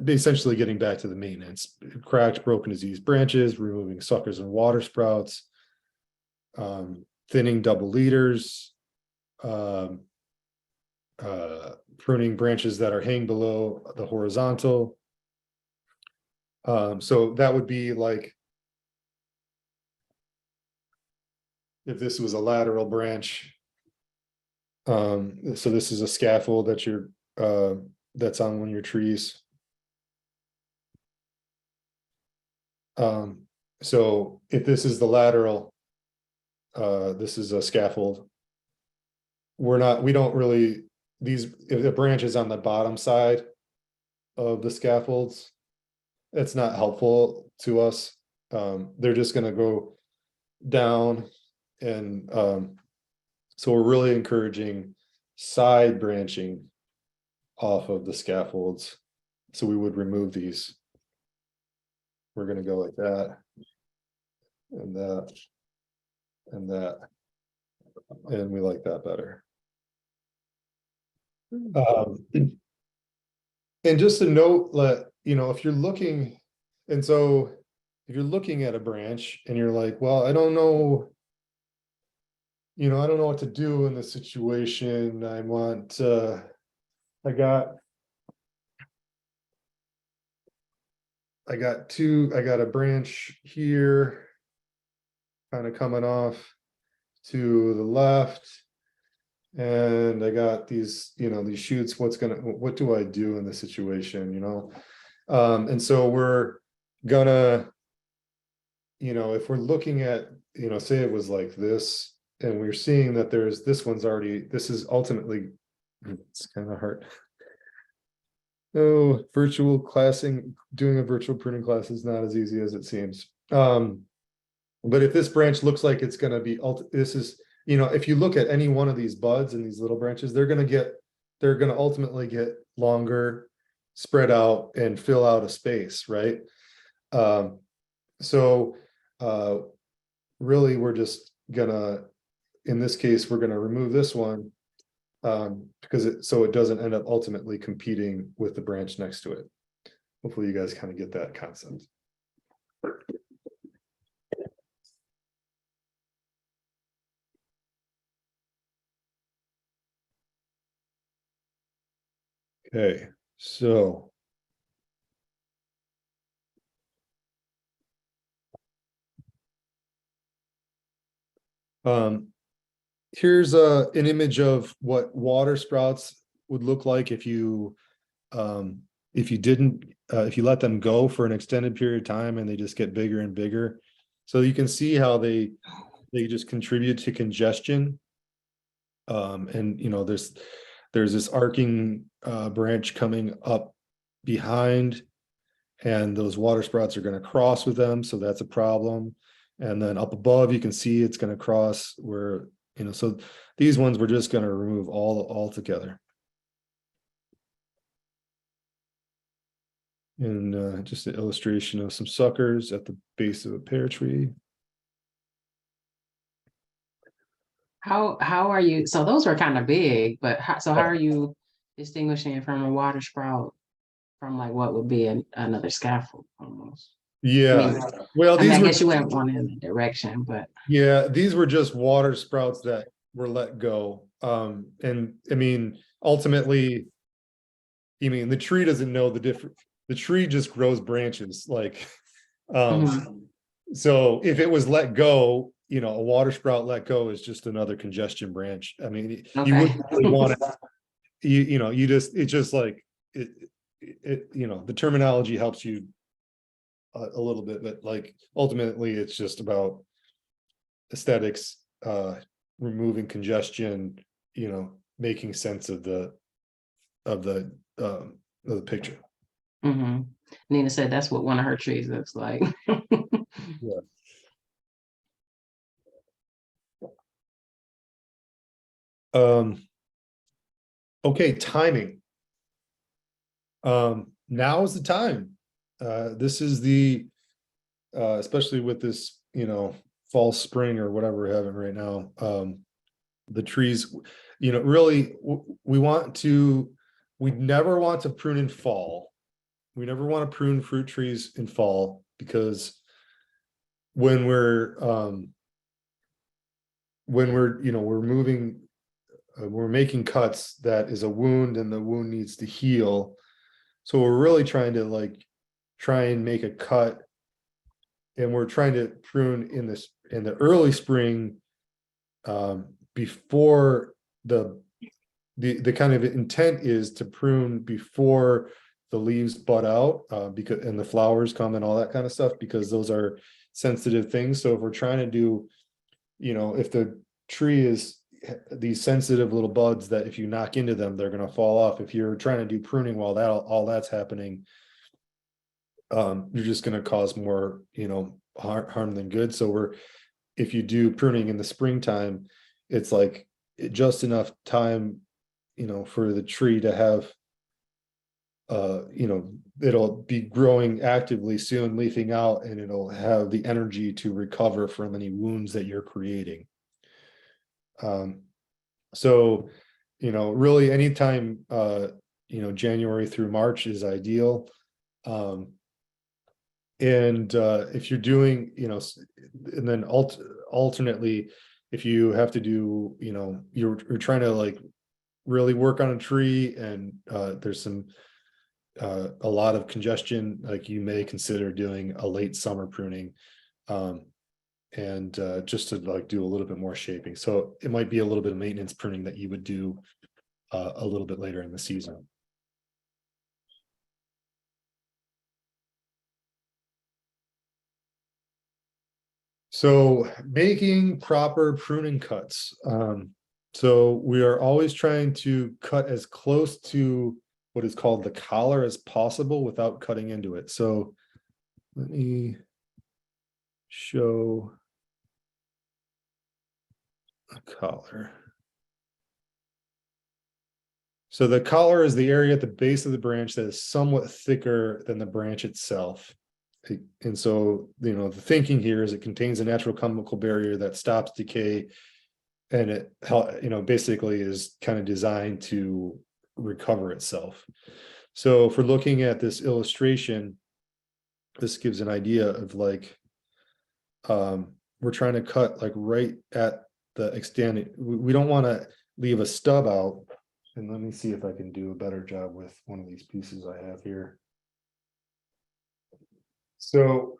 essentially getting back to the maintenance. Cracked, broken, diseased branches, removing suckers and water sprouts, thinning double leaders, pruning branches that are hanging below the horizontal. So that would be like, if this was a lateral branch, so this is a scaffold that that's on one of your trees. So if this is the lateral, this is a scaffold. We don't really, if the branch is on the bottom side of the scaffolds, it's not helpful to us. They're just going to go down, and so we're really encouraging side branching off of the scaffolds. So we would remove these. We're going to go like that, and that, and that, and we like that better. And just a note that, if you're looking, and so if you're looking at a branch and you're like, well, I don't know what to do in this situation. I got a branch here kind of coming off to the left, and I got these, these shoots. What do I do in this situation? And so we're gonna, if we're looking at, say it was like this, and we're seeing that this is ultimately, it's kind of hard. Oh, virtual classing, doing a virtual pruning class is not as easy as it seems. But if this branch looks like it's going to be, if you look at any one of these buds and these little branches, they're gonna ultimately get longer, spread out and fill out a space, right? So really we're just gonna, in this case, we're gonna remove this one because so it doesn't end up ultimately competing with the branch next to it. Hopefully you guys kind of get that concept. Okay, so here's an image of what water sprouts would look like if you didn't if you let them go for an extended period of time and they just get bigger and bigger. So you can see how they just contribute to congestion. And there's this arcing branch coming up behind, and those water sprouts are going to cross with them, so that's a problem. And then up above you can see it's going to cross where, so these ones we're just going to remove all together. And just an illustration of some suckers at the base of a pear tree.
How are you, so those were kind of big, but how are you distinguishing it from a water sprout from like what would be another scaffold almost?
Yeah,
I mean,
well,
I guess you went one in the direction, but
yeah, these were just water sprouts that were let go. And I mean, ultimately, the tree doesn't know the difference. The tree just grows branches, like, so if it was let go, a water sprout let go is just another congestion branch. I mean, you wouldn't really want it. It's just like the terminology helps you a little bit, but like ultimately it's just about aesthetics, removing congestion, making sense of the picture.
Nina said that's what one of her trees looks like.
Yeah. Okay, timing. Now is the time. This is the especially with this, fall, spring, or whatever we're having right now. The trees, really, we never want to prune in fall. We never want to prune fruit trees in fall, because when we're moving, we're making cuts, that is a wound, and the wound needs to heal. So we're really trying to try and make a cut, and we're trying to prune in the early spring, before the kind of intent is to prune before the leaves bud out, because and the flowers come and all that kind of stuff, because those are sensitive things. So if we're trying to do, if the tree is these sensitive little buds that if you knock into them, they're going to fall off. If you're trying to do pruning while all that's happening, you're just going to cause more, harm than good. So if you do pruning in the springtime, it's like just enough time, for the tree to have, it'll be growing actively soon, leafing out, and it'll have the energy to recover from any wounds that you're creating. So, really anytime, January through March is ideal. And if you're doing, and then alternately, if you have to do, you're trying to really work on a tree, and there's a lot of congestion, you may consider doing a late summer pruning, and just to do a little bit more shaping. So it might be a little bit of maintenance pruning that you would do a little bit later in the season. So making proper pruning cuts. So we are always trying to cut as close to what is called the collar as possible without cutting into it. So let me show. a collar. So the collar is the area at the base of the branch that is somewhat thicker than the branch itself. And so, the thinking here is it contains a natural chemical barrier that stops decay, and it, basically is kind of designed to recover itself. So if we're looking at this illustration, this gives an idea of like, we're trying to cut like right at the extent, we don't want to leave a stub out. And let me see if I can do a better job with one of these pieces I have here. So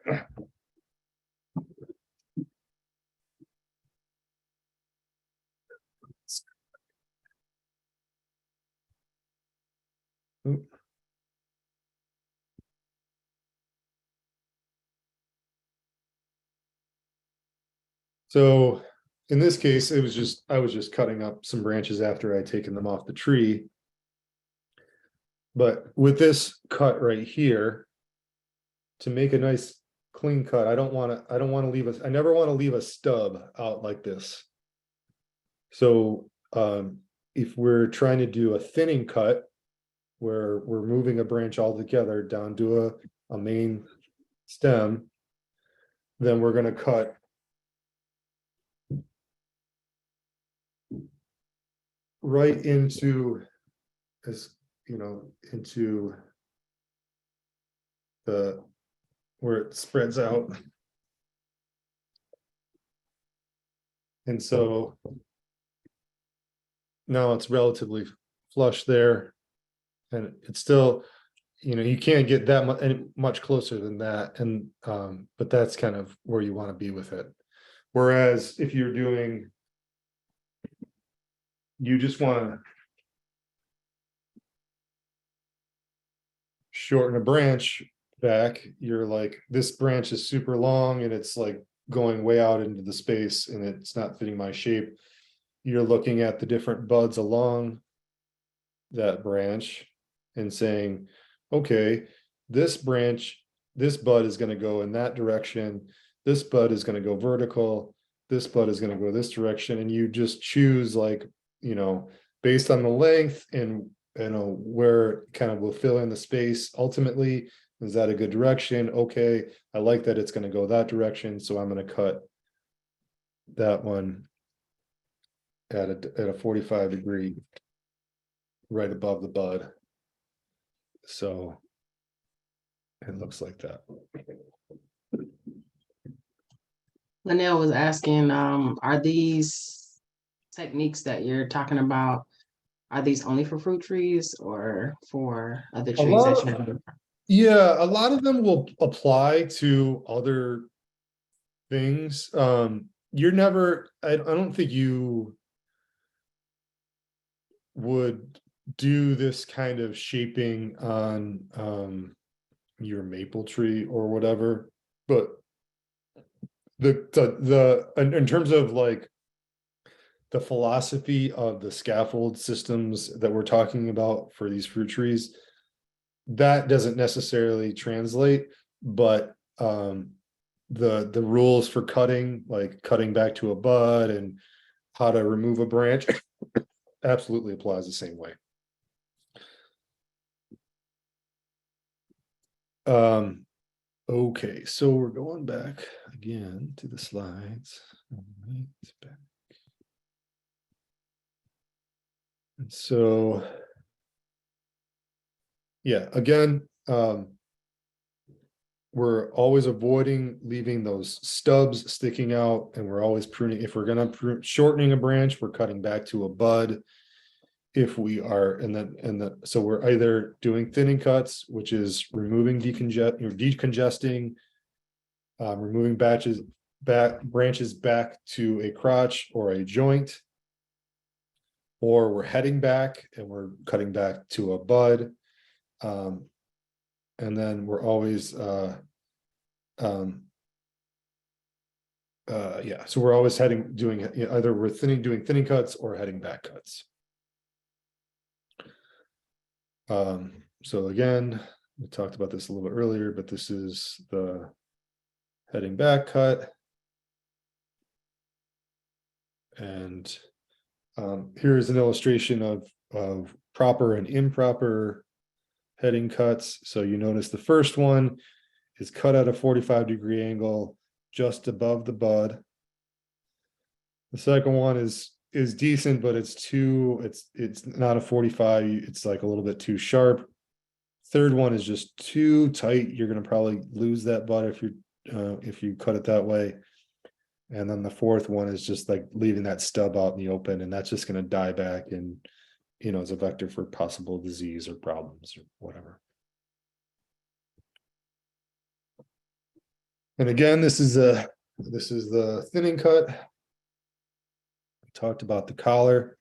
So in this case, I was just cutting up some branches after I'd taken them off the tree. But with this cut right here, to make a nice clean cut, I never want to leave a stub out like this. So if we're trying to do a thinning cut, where we're moving a branch all together down to a main stem, then we're going to cut right into into the where it spreads out. And so now it's relatively flush there, and it's still, you can't get that much closer than that, and but that's kind of where you want to be with it. Whereas if you're doing, you just want to shorten a branch back, you're like, this branch is super long and it's like going way out into the space and it's not fitting my shape. You're looking at the different buds along that branch and saying, okay, this branch, this bud is going to go in that direction, this bud is going to go vertical, this bud is going to go this direction, and you just choose, like, based on the length and where kind of will fill in the space ultimately. Is that a good direction? Okay, I like that it's going to go that direction, so I'm going to cut that one at a 45 degree right above the bud. So it looks like that.
Linnell was asking, are these techniques that you're talking about, are these only for fruit trees or for other trees that you have?
Yeah, a lot of them will apply to other things. You're never, I don't think you would do this kind of shaping on your maple tree or whatever, but in terms of like the philosophy of the scaffold systems that we're talking about for these fruit trees, that doesn't necessarily translate, but the rules for cutting, like cutting back to a bud and how to remove a branch, absolutely applies the same way. Okay, so we're going back again to the slides. All right, back. And so, yeah, again, we're always avoiding leaving those stubs sticking out, and we're always pruning. If we're going to shortening a branch, we're cutting back to a bud. If we are, so we're either doing thinning cuts, which is removing decongesting, removing branches back to a crotch or a joint, or we're heading back and we're cutting back to a bud. And then we're always, so we're always doing either we're doing thinning cuts or heading back cuts. So again, we talked about this a little bit earlier, but this is the heading back cut. And here's an illustration of proper and improper heading cuts. So you notice the first one is cut at a 45-degree angle just above the bud. The second one is decent, but it's not a 45. It's like a little bit too sharp. Third one is just too tight. You're going to probably lose that bud if you cut it that way. And then the fourth one is just like leaving that stub out in the open, and that's just going to die back and, as a vector for possible disease or problems or whatever. And again, this is the thinning cut. We talked about the collar.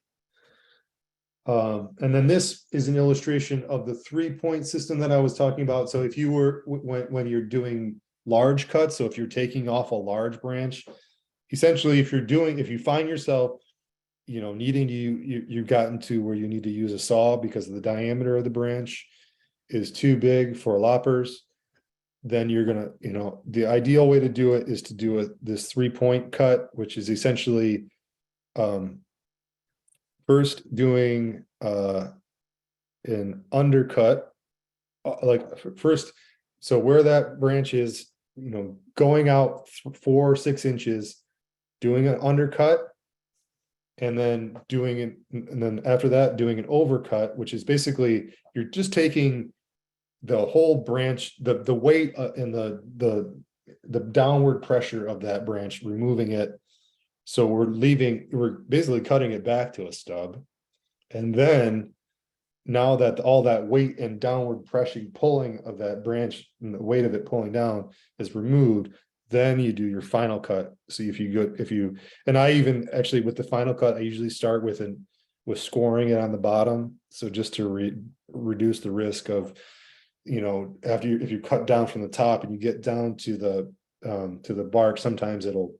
And then this is an illustration of the 3-point system that I was talking about. So if you were, when you're doing large cuts, so if you're taking off a large branch, essentially if you find yourself, needing to, you've gotten to where you need to use a saw because of the diameter of the branch is too big for loppers, then you're gonna, the ideal way to do it is to do this 3-point cut, which is essentially first doing an undercut, first, so where that branch is, going out 4 or 6 inches, doing an undercut, and then after that doing an overcut, which is basically you're just taking the whole branch, the weight and the downward pressure of that branch, removing it. So we're basically cutting it back to a stub. And then now that all that weight and downward pressure pulling of that branch and the weight of it pulling down is removed, then you do your final cut. So and I even actually with the final cut, I usually start with scoring it on the bottom. So just to reduce the risk of, if you cut down from the top and you get down to the bark, sometimes it'll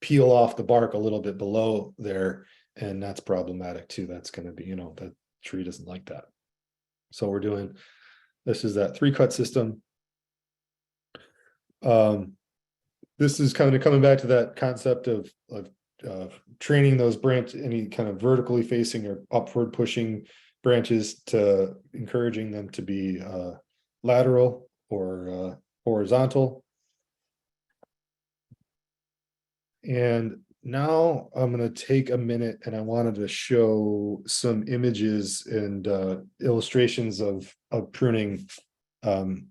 peel off the bark a little bit below there, and that's problematic too. That's going to be, that tree doesn't like that. So this is that 3-cut system. This is kind of coming back to that concept of training those any kind of vertically facing or upward pushing branches to encouraging them to be lateral or horizontal. And now I'm going to take a minute, and I wanted to show some images and illustrations of pruning from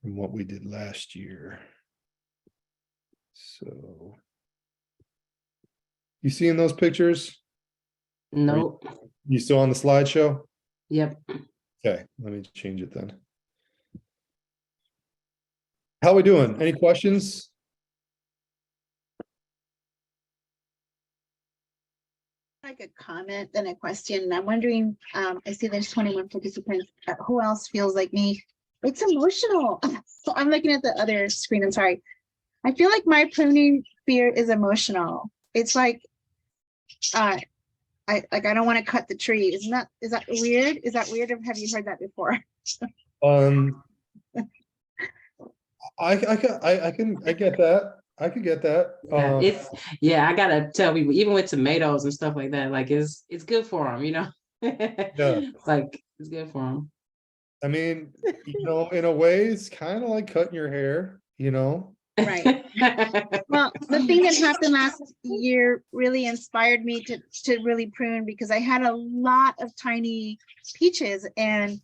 what we did last year. So you seeing those pictures?
Nope.
You still on the slideshow?
Yep.
Okay, let me change it then. How we doing? Any questions?
Like a comment and a question. I'm wondering, I see there's 21 participants. Who else feels like me? It's emotional. So I'm looking at the other screen. I'm sorry. I feel like my pruning fear is emotional. It's like, I don't want to cut the tree. Is that weird? Is that weird? Or have you heard that before?
I get that. I could get that.
I gotta tell people, even with tomatoes and stuff like that, like it's good for them,
Yeah.
Like it's good for them.
I mean, in a way, it's kind of like cutting your hair,
Right. Well, the thing that happened last year really inspired me to really prune, because I had a lot of tiny peaches, and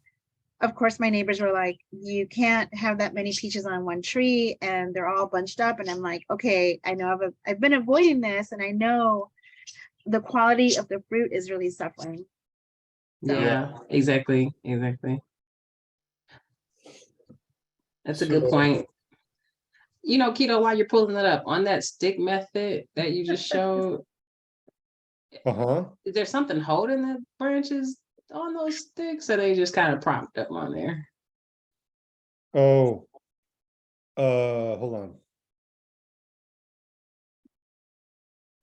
of course my neighbors were like, you can't have that many peaches on one tree and they're all bunched up. And I'm like, okay, I know I've been avoiding this, and I know the quality of the fruit is really suffering. So.
Yeah, exactly. That's a good point. Keto, while you're pulling it up on that stick method that you just showed, is there something holding the branches on those sticks, or they just kind of propped up on there?
Oh, hold on.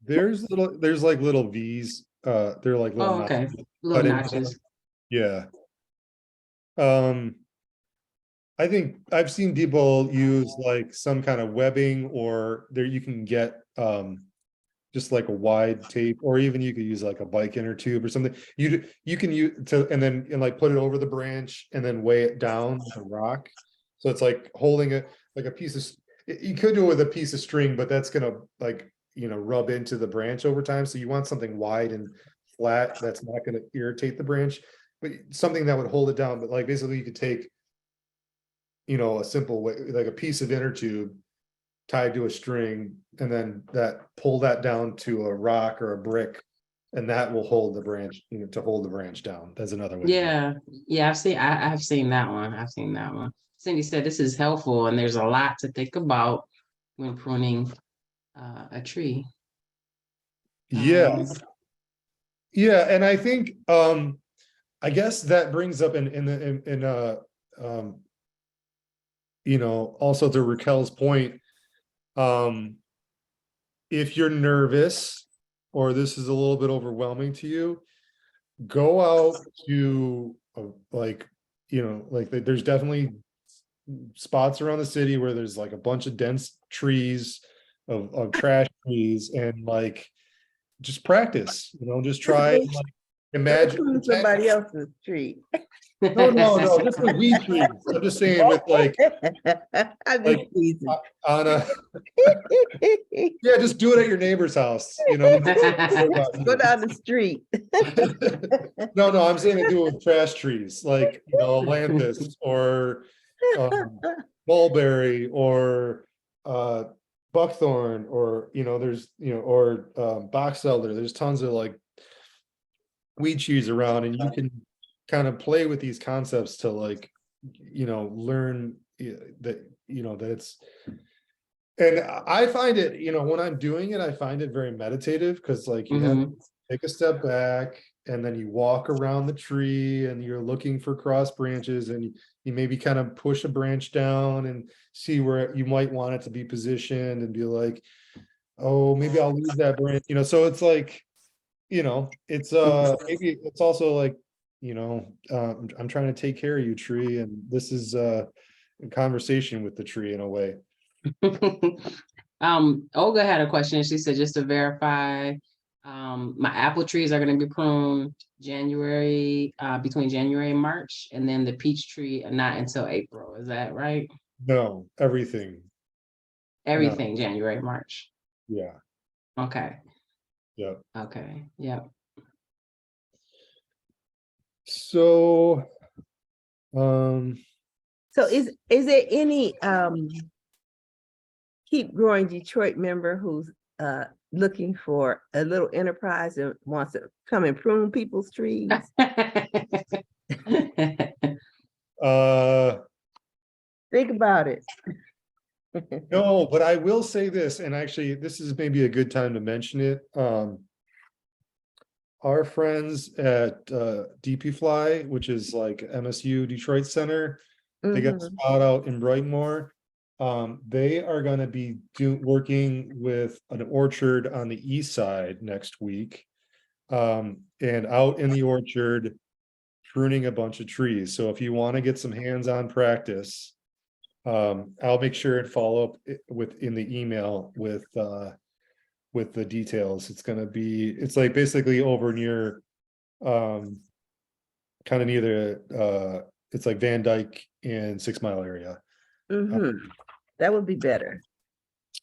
There's like little V's. They're like little
okay,
notches
little
cut into
notches.
them. Yeah. I think I've seen people use like some kind of webbing, or there you can get just like a wide tape, or even you could use like a bike inner tube or something. You can use to and like put it over the branch and then weigh it down with a rock. So it's like holding it like a piece of you could do it with a piece of string, but that's gonna like rub into the branch over time. So you want something wide and flat that's not gonna irritate the branch, but something that would hold it down. But like basically you could take a simple way, like a piece of inner tube tied to a string, and then pull that down to a rock or a brick, and that will hold the branch, to hold the branch down. That's another way. to do it.
Yeah, I've seen that one. I've seen that one. Cindy said this is helpful, and there's a lot to think about when pruning a tree.
Yeah.
Um,
Yeah, and I think I guess that brings up also to Raquel's point, if you're nervous or this is a little bit overwhelming to you, go out to there's definitely spots around the city where there's like a bunch of dense trees of trash trees, and like just practice, just try and like imagine
Prune somebody else's tree.
no, just with weed trees. I'm just saying with like
I'm just
like
teasing.
on a yeah, just do it at your neighbor's house,
Go down the street.
No, I'm saying to do it with trash trees, like lantus or mulberry or buckthorn, or there's or box elder. There's tons of like weed trees around, and you can kind of play with these concepts to like learn that that it's. And I find it, when I'm doing it, I find it very meditative, because like you have to take a step back, and then you walk around the tree, and you're looking for cross branches, and you maybe kind of push a branch down and see where you might want it to be positioned, and be like, oh, maybe I'll leave that branch, so it's like, it's maybe it's also like, I'm trying to take care of you, tree, and this is a conversation with the tree in a way.
Olga had a question. She said, just to verify, my apple trees are going to be pruned between January and March, and then the peach tree not until April. Is that right?
No, everything.
Everything January, March.
Yeah.
Okay.
Yeah.
Okay. Yeah.
So,
So is there any Keep Growing Detroit member who's looking for a little enterprise and wants to come and prune people's trees? Think about it.
no, but I will say this, and actually this is maybe a good time to mention it. Our friends at DP Fly, which is like MSU Detroit Center, they got a spot out in Brightmoor. They are going to be working with an orchard on the east side next week, and out in the orchard pruning a bunch of trees. So if you want to get some hands-on practice, I'll make sure and follow up in the email with the details. It's like basically over near kind of near it's like Van Dyke and 6 Mile area.
That would be better.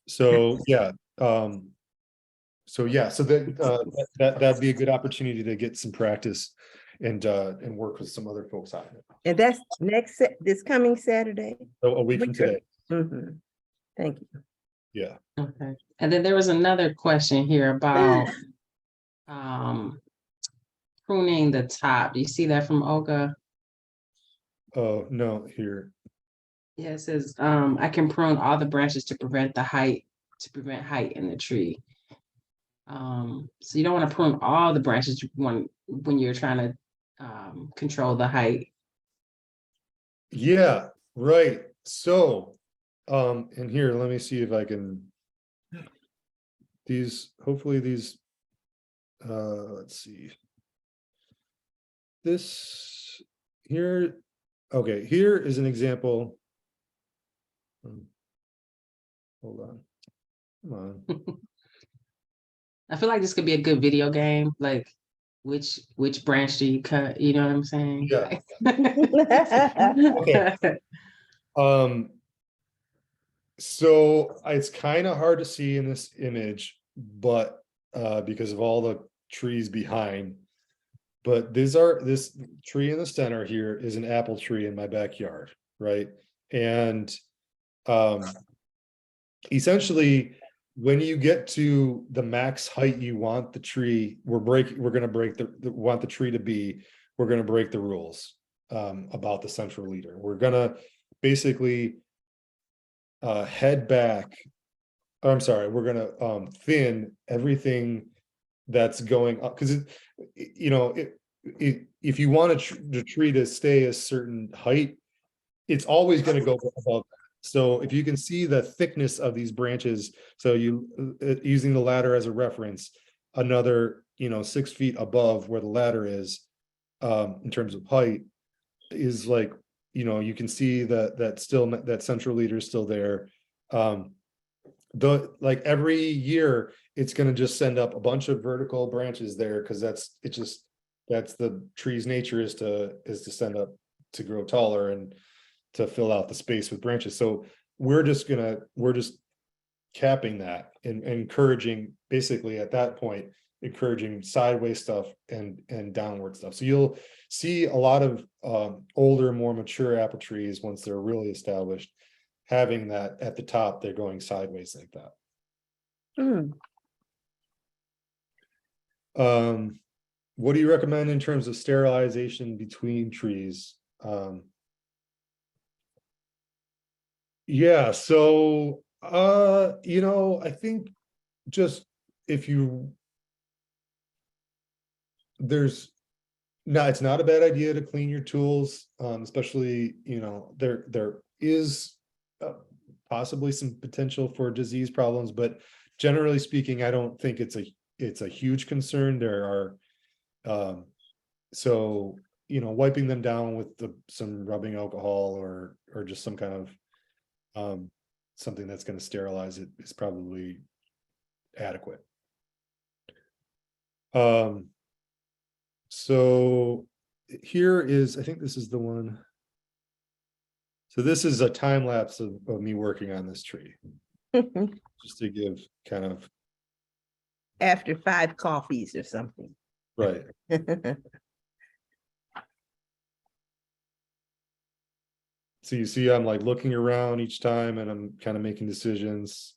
So yeah, so that'd be a good opportunity to get some practice and work with some other folks on it.
And that's this coming Saturday?
So a week from today.
Thank you.
Yeah.
Okay. And then there was another question here about pruning the top. Do you see that from Olga?
Oh, no, here.
Yeah, it says, I can prune all the branches to prevent height in the tree. So you don't want to prune all the branches when you're trying to control the height.
Yeah, right. So, and here, let me see if I can, hopefully these, let's see. This here, okay, here is an example Hold on. Come on.
I feel like this could be a good video game, like which branch do you cut? You know what I'm saying?
Yeah.
Okay.
So it's kind of hard to see in this image, but because of all the trees behind. But this tree in the center here is an apple tree in my backyard, right? And essentially, when you get to the max height you want the tree, we're gonna break want the tree to be, we're gonna break the rules about the central leader. We're gonna basically head back. I'm sorry, we're gonna thin everything that's going up, because if you want the tree to stay a certain height, it's always going to go above that. So if you can see the thickness of these branches, so you using the ladder as a reference, another 6 feet above where the ladder is, in terms of height, is like, you can see that central leader is still there. Like every year it's going to just send up a bunch of vertical branches there, because that's the tree's nature, is to send up, to grow taller and to fill out the space with branches. So we're just capping that and encouraging, basically at that point, encouraging sideways stuff and downward stuff. So you'll see a lot of older, more mature apple trees, once they're really established, having that at the top, they're going sideways like that. What do you recommend in terms of sterilization between trees? Yeah, so I think just if it's not a bad idea to clean your tools, especially there is possibly some potential for disease problems, but generally speaking, I don't think it's a huge concern. There are so wiping them down with some rubbing alcohol or just some kind of something that's going to sterilize it is probably adequate. So here is, I think this is the one. So this is a time lapse of me working on this tree, just to give kind of
After 5 coffees or something.
right. So you see, I'm like looking around each time, and I'm kind of making decisions,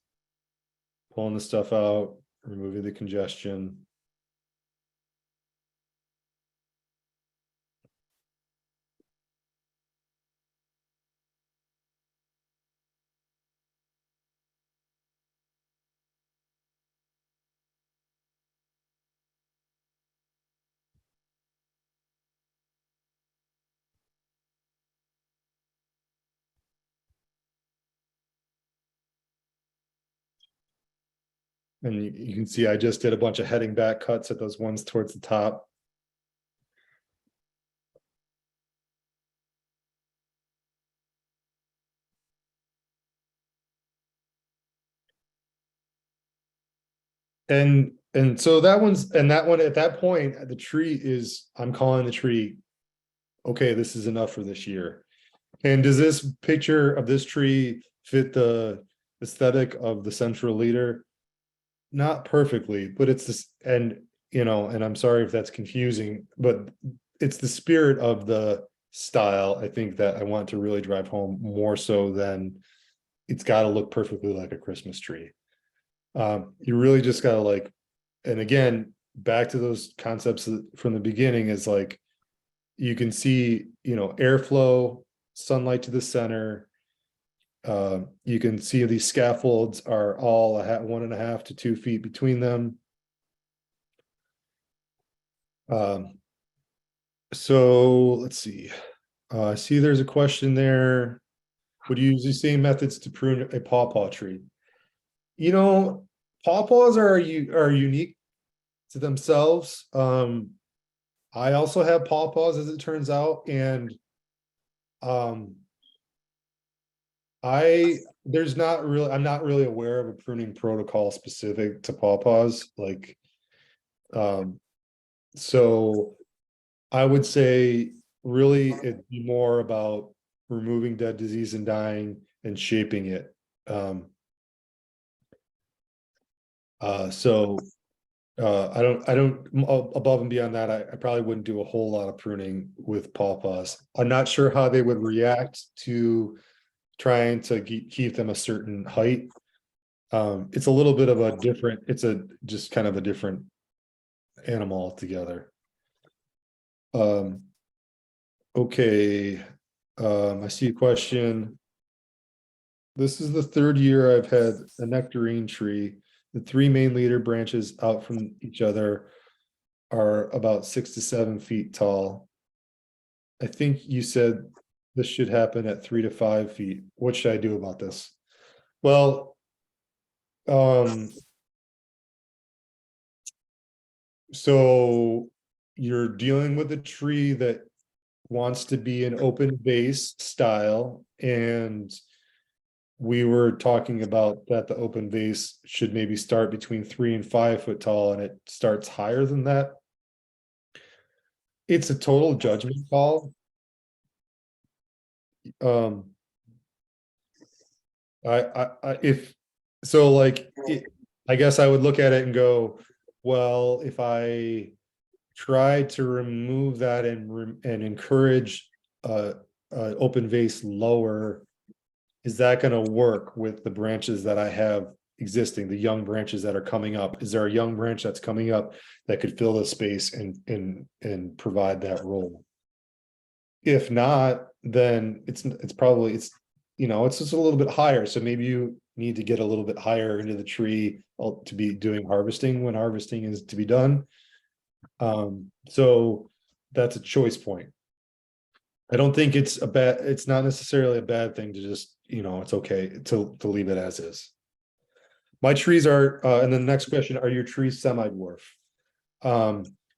pulling the stuff out, removing the congestion. And you can see I just did a bunch of heading back cuts at those ones towards the top. And so that one at that point, the tree is, I'm calling the tree, okay, this is enough for this year. And does this picture of this tree fit the aesthetic of the central leader? Not perfectly, but it's this, and I'm sorry if that's confusing, but it's the spirit of the style, I think, that I want to really drive home, more so than it's got to look perfectly like a Christmas tree. You really just got to and again, back to those concepts from the beginning, is like, you can see, airflow, sunlight to the center. You can see these scaffolds are all 1.5 to 2 feet between them. So let's see. I see there's a question there. Would you use the same methods to prune a pawpaw tree? Pawpaws are unique to themselves. I also have pawpaws, as it turns out, and I there's not really, I'm not really aware of a pruning protocol specific to pawpaws, like. So I would say really it'd be more about removing dead, disease and dying and shaping it. So I don't above and beyond that, I probably wouldn't do a whole lot of pruning with pawpaws. I'm not sure how they would react to trying to keep them a certain height. It's a little bit of a different, it's a just kind of a different animal altogether. Okay, I see a question. This is the third year I've had a nectarine tree. The three main leader branches out from each other are about 6 to 7 feet tall. I think you said this should happen at 3 to 5 feet. What should I do about this? Well, so you're dealing with a tree that wants to be an open base style, and we were talking about that the open vase should maybe start between 3 and 5 foot tall, and it starts higher than that. It's a total judgment call. If so, like I guess I would look at it and go, well, if I try to remove that and encourage open vase lower, is that going to work with the branches that I have existing, the young branches that are coming up? Is there a young branch that's coming up that could fill the space and provide that role? If not, then it's probably it's just a little bit higher. So maybe you need to get a little bit higher into the tree to be doing harvesting when harvesting is to be done. So that's a choice point. I don't think it's not necessarily a bad thing to just, it's okay to leave it as is. My trees are, and then the next question, are your trees semi-dwarf?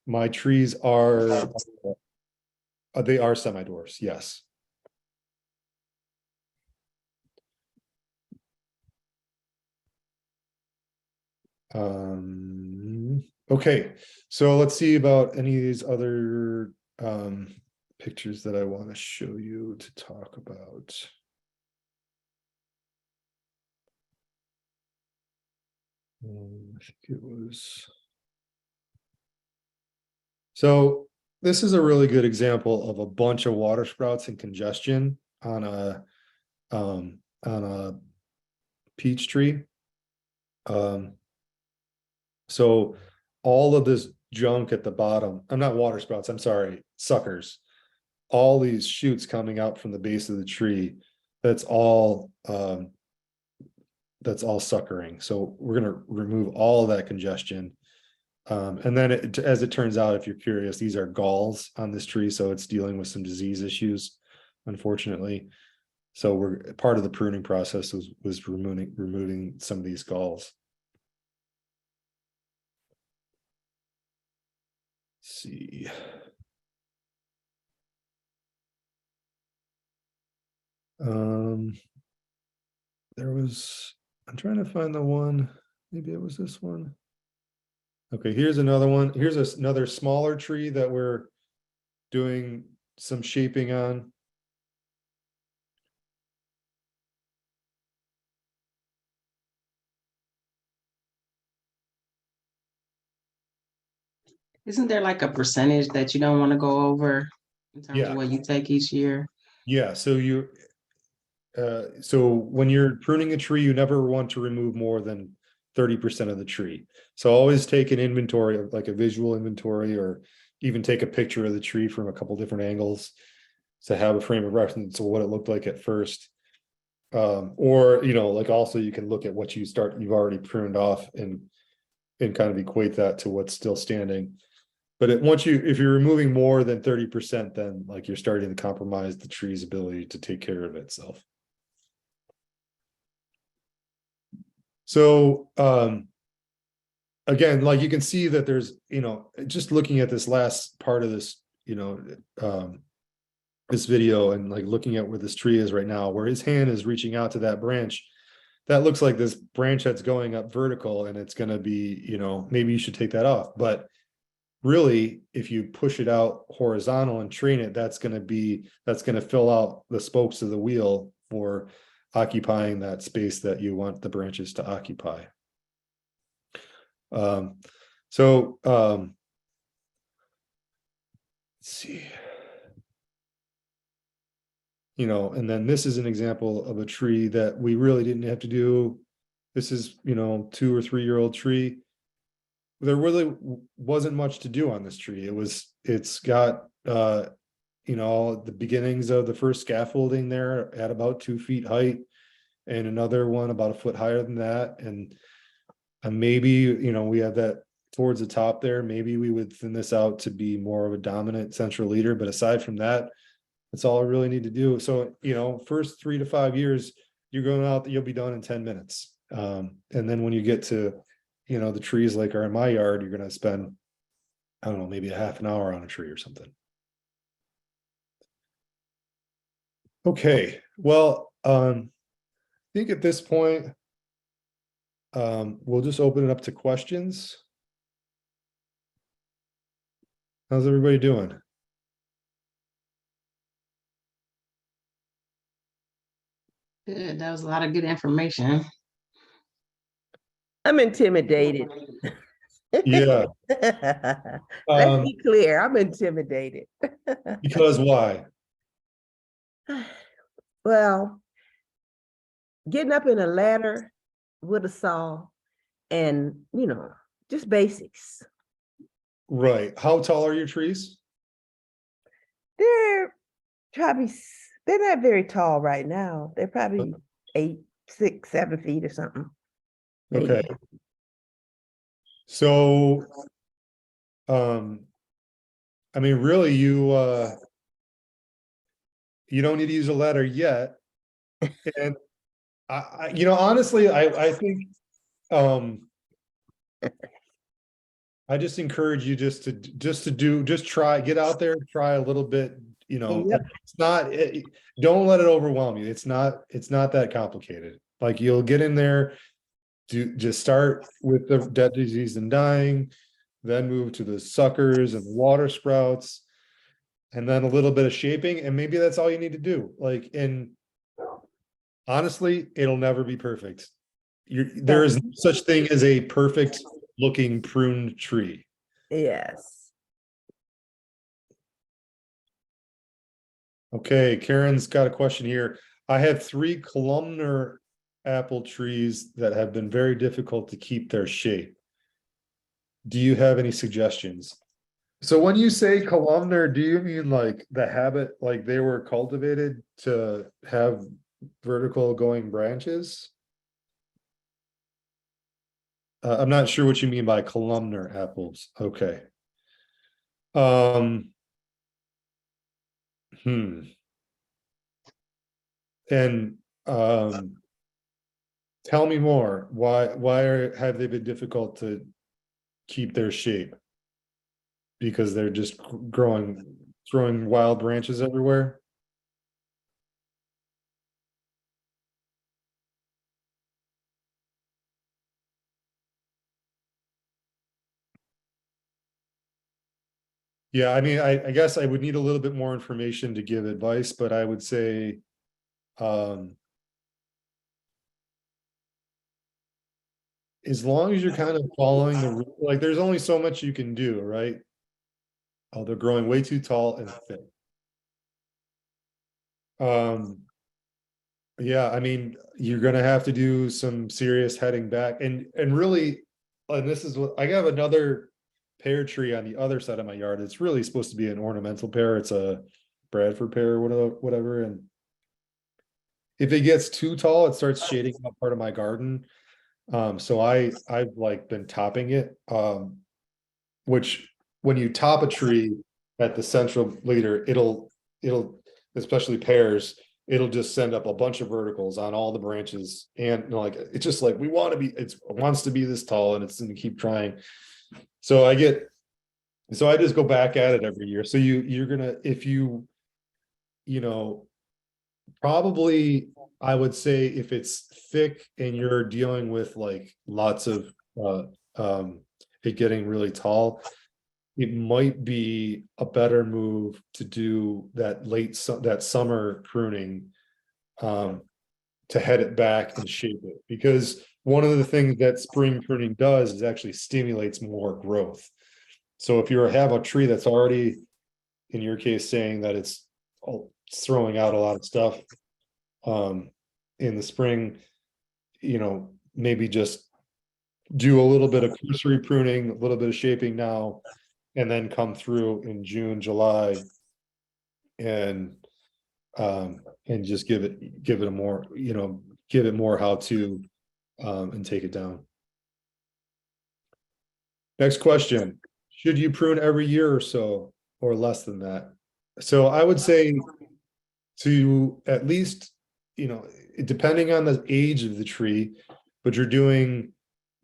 My trees are, they are semi-dwarfs, yes. Okay, so let's see about any of these other pictures that I want to show you to talk about. I think it was. So this is a really good example of a bunch of water sprouts and congestion on a peach tree. So all of this junk at the bottom, I'm not water sprouts, I'm sorry, suckers. All these shoots coming out from the base of the tree, that's all suckering. So we're going to remove all of that congestion. And then as it turns out, if you're curious, these are galls on this tree. So it's dealing with some disease issues, unfortunately. So we're part of the pruning process was removing some of these galls. Let's see. I'm trying to find the one, maybe it was this one. Okay, here's another one. Here's another smaller tree that we're doing some shaping on.
Isn't there like a percentage that you don't want to go over in terms
Yeah.
of what you take each year?
Yeah, so when you're pruning a tree, you never want to remove more than 30% of the tree. So always take an inventory of like a visual inventory, or even take a picture of the tree from a couple different angles to have a frame of reference of what it looked like at first. Or like also you can look at what you've already pruned off and kind of equate that to what's still standing. But if you're removing more than 30%, then like you're starting to compromise the tree's ability to take care of itself. So again, like you can see that there's, just looking at this last part of this, this video, and like looking at where this tree is right now, where his hand is reaching out to that branch, that looks like this branch that's going up vertical and it's gonna be, maybe you should take that off. But really, if you push it out horizontal and train it, that's gonna fill out the spokes of the wheel for occupying that space that you want the branches to occupy. Let's see. And then this is an example of a tree that we really didn't have to do. This is, 2 or 3 year old tree. There really wasn't much to do on this tree. It's got, the beginnings of the first scaffolding there at about 2 feet height, and another one about a foot higher than that. And maybe, we have that towards the top there. Maybe we would thin this out to be more of a dominant central leader. But aside from that, that's all I really need to do. So, first 3 to 5 years, you're going out, you'll be done in 10 minutes. And then when you get to, the trees like are in my yard, you're going to spend, I don't know, maybe a half an hour on a tree or something. Okay, well, I think at this point, we'll just open it up to questions. How's everybody doing?
Good. That was a lot of good information.
I'm intimidated.
Yeah.
Let's be clear, I'm intimidated.
Because why?
Well, getting up in a ladder with a saw and, just basics.
Right. How tall are your trees?
They're probably, they're not very tall right now. They're probably 8, 6, 7 feet or something. Maybe.
Okay. So, really, you don't need to use a ladder yet. And honestly, I think, I just encourage you just try, get out there, try a little bit,
Yep.
it's not, don't let it overwhelm you. It's not that complicated. Like, you'll get in there, just start with the dead, diseased, and dying, then move to the suckers and water sprouts, and then a little bit of shaping, and maybe that's all you need to do. Like, and honestly, it'll never be perfect. There is no such thing as a perfect looking pruned tree.
Yes.
Okay, Karen's got a question here. I have 3 columnar apple trees that have been very difficult to keep their shape. Do you have any suggestions? So when you say columnar, do you mean like the habit, like they were cultivated to have vertical going branches? I'm not sure what you mean by columnar apples. Okay. And tell me more. Why have they been difficult to keep their shape? Because they're just throwing wild branches everywhere? Yeah, I guess I would need a little bit more information to give advice, but I would say, as long as you're kind of following like, there's only so much you can do, right? Oh, they're growing way too tall and thick. Yeah, you're gonna have to do some serious heading back, and really, and this is what I have another pear tree on the other side of my yard. It's really supposed to be an ornamental pear. It's a Bradford pear or whatever. And if it gets too tall, it starts shading up part of my garden. So I've like been topping it. Which when you top a tree at the central leader, it'll especially pears, it'll just send up a bunch of verticals on all the branches. And like, it's just like, it wants to be this tall, and it's going to keep trying. So I just go back at it every year. So you're gonna, if you probably I would say if it's thick and you're dealing with like lots of it getting really tall, it might be a better move to do that that summer pruning to head it back and shape it, because one of the things that spring pruning does is actually stimulates more growth. So if you have a tree that's already, in your case, saying that it's throwing out a lot of stuff in the spring, maybe just do a little bit of cursory pruning, a little bit of shaping now, and then come through in June, July, and just give it a more, give it more how to, and take it down. Next question: should you prune every year or so, or less than that? So I would say to at least, depending on the age of the tree, but you're doing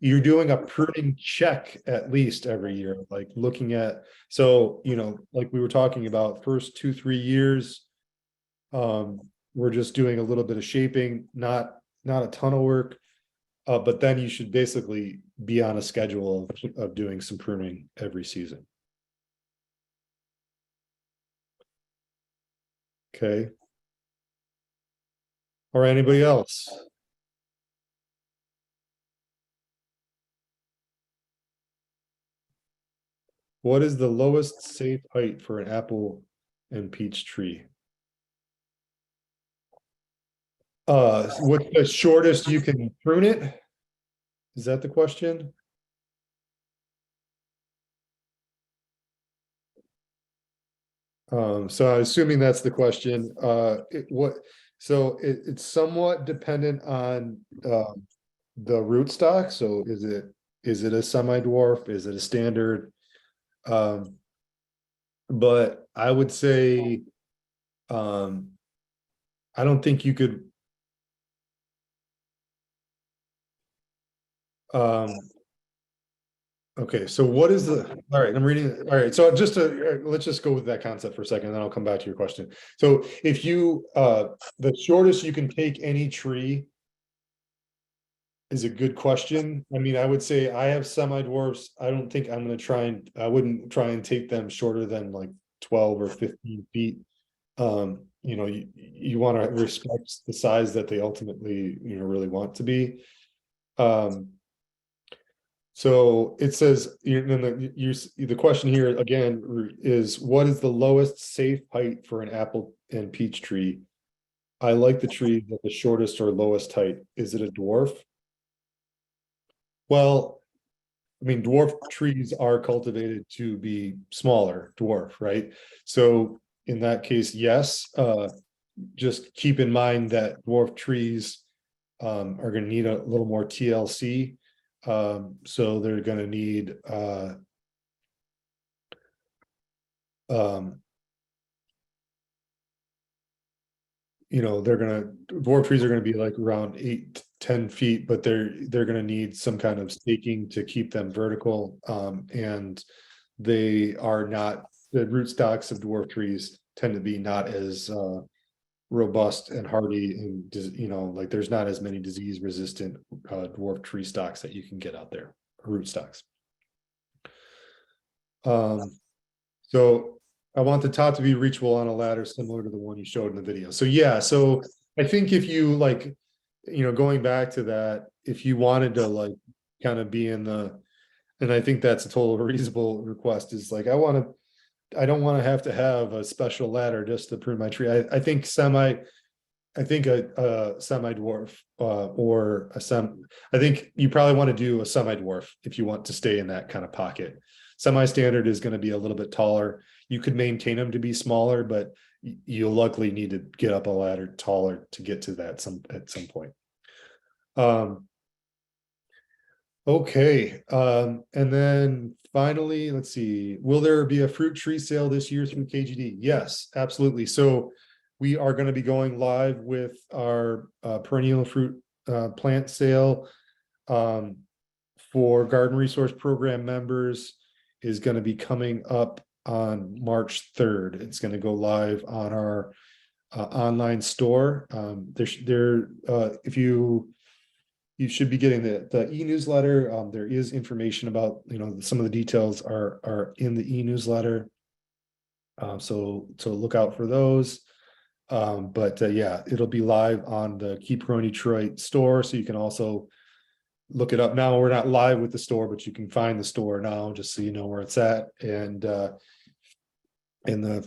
a pruning check at least every year, like looking at, so, like we were talking about, first 2-3 years, we're just doing a little bit of shaping, not a ton of work. But then you should basically be on a schedule of doing some pruning every season. Okay. Or anybody else? What is the lowest safe height for an apple and peach tree? What's the shortest you can prune it? Is that the question? So I'm assuming that's the question. It's somewhat dependent on the rootstock. So is it a semi-dwarf? Is it a standard? But I would say I don't think you could okay, so what is the, all right, I'm reading, all right, so let's just go with that concept for a second, and then I'll come back to your question. So if you, the shortest you can take any tree is a good question. I mean, I would say I have semi-dwarfs. I don't think I'm gonna I wouldn't try and take them shorter than like 12 or 15 feet. You want to respect the size that they ultimately, really want to be. So it says, the question here again is, what is the lowest safe height for an apple and peach tree? I like the tree at the shortest or lowest height. Is it a dwarf? Well, I mean, dwarf trees are cultivated to be smaller, dwarf, right? So in that case, yes. Just keep in mind that dwarf trees are going to need a little more TLC. So they're going to need dwarf trees are going to be like around 8-10 feet, but they're going to need some kind of staking to keep them vertical. And they are not, the rootstocks of dwarf trees tend to be not as robust and hardy, and like there's not as many disease resistant dwarf tree stocks that you can get out there, root stocks. So I want the top to be reachable on a ladder similar to the one you showed in the video. So yeah, so I think if you like, going back to that, if you wanted to like kind of be in the, and I think that's a total reasonable request, is like, I don't want to have a special ladder just to prune my tree. I think a semi-dwarf or I think you probably want to do a semi-dwarf if you want to stay in that kind of pocket. Semi-standard is going to be a little bit taller. You could maintain them to be smaller, but you'll likely need to get up a ladder taller to get to that at some point. Okay, and then finally, let's see, will there be a fruit tree sale this year through KGD? Yes, absolutely. So we are going to be going live with our perennial fruit plant sale for Garden Resource Program members, is going to be coming up on March 3rd. It's going to go live on our online store. If you should be getting the e-newsletter. There is information about, some of the details are in the e-newsletter. So look out for those. But yeah, it'll be live on the Keep Growing Detroit store. So you can also look it up now. We're not live with the store, but you can find the store now, just so you know where it's at. And the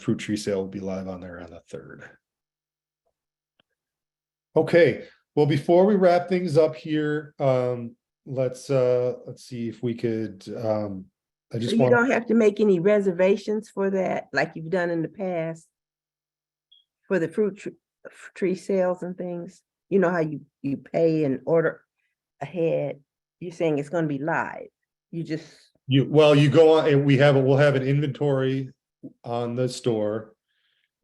fruit tree sale will be live on there on the 3rd. Okay, well, before we wrap things up here, let's see if we could, I
So
just
you
want,
don't have to make any reservations for that, like you've done in the past? For the tree sales and things? You know how you pay and order ahead? You're saying it's gonna be live? You just,
you go on, and we'll have an inventory on the store,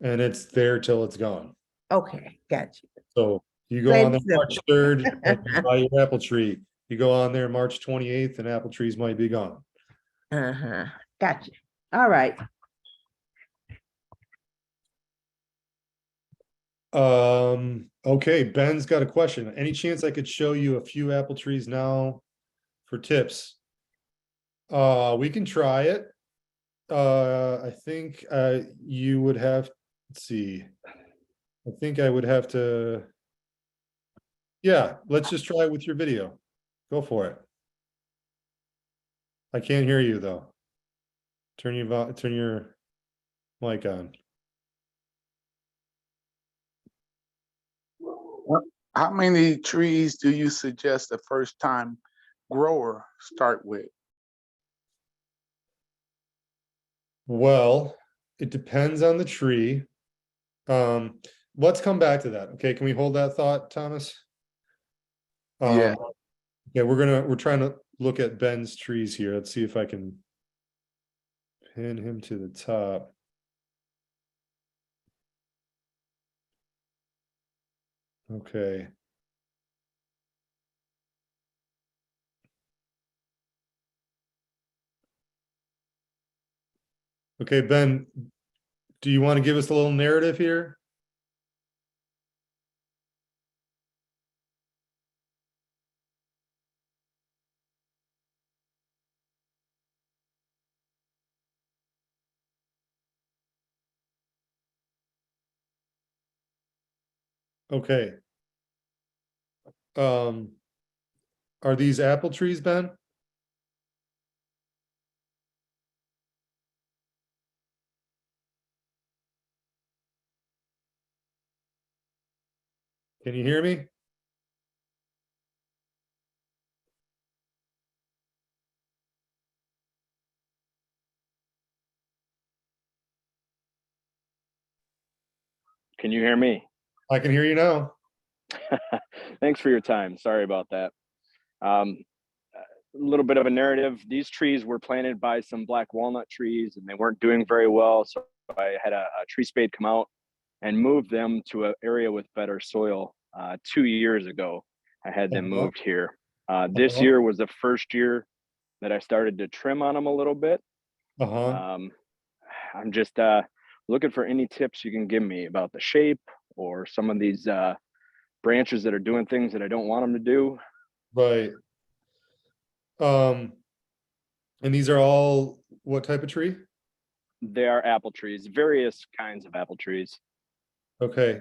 and it's there till it's gone.
okay, got you.
So you go
Plain
on there
and
March
simple.
3rd and you buy your apple tree. You go on there March 28th and apple trees might be gone.
Uh-huh, got you. All right.
Okay, Ben's got a question. Any chance I could show you a few apple trees now for tips? We can try it. I think you would have, let's see. I think I would have to. Yeah, let's just try it with your video. Go for it. I can't hear you though. Turn your mic on.
How many trees do you suggest a first time grower start with?
Well, it depends on the tree. Let's come back to that. Okay, can we hold that thought, Thomas?
Yeah.
Yeah, we're trying to look at Ben's trees here. Let's see if I can pin him to the top. Okay. Okay, Ben, do you want to give us a little narrative here? Okay. Are these apple trees, Ben? Can you hear me?
Can you hear me?
I can hear you now.
Thanks for your time. Sorry about that. A little bit of a narrative. These trees were planted by some black walnut trees and they weren't doing very well. So I had a tree spade come out and move them to an area with better soil 2 years ago. I had them moved here. This year was the first year that I started to trim on them a little bit. I'm just looking for any tips you can give me about the shape or some of these branches that are doing things that I don't want them to do.
Right. And these are all what type of tree?
They are apple trees, various kinds of apple trees.
Okay.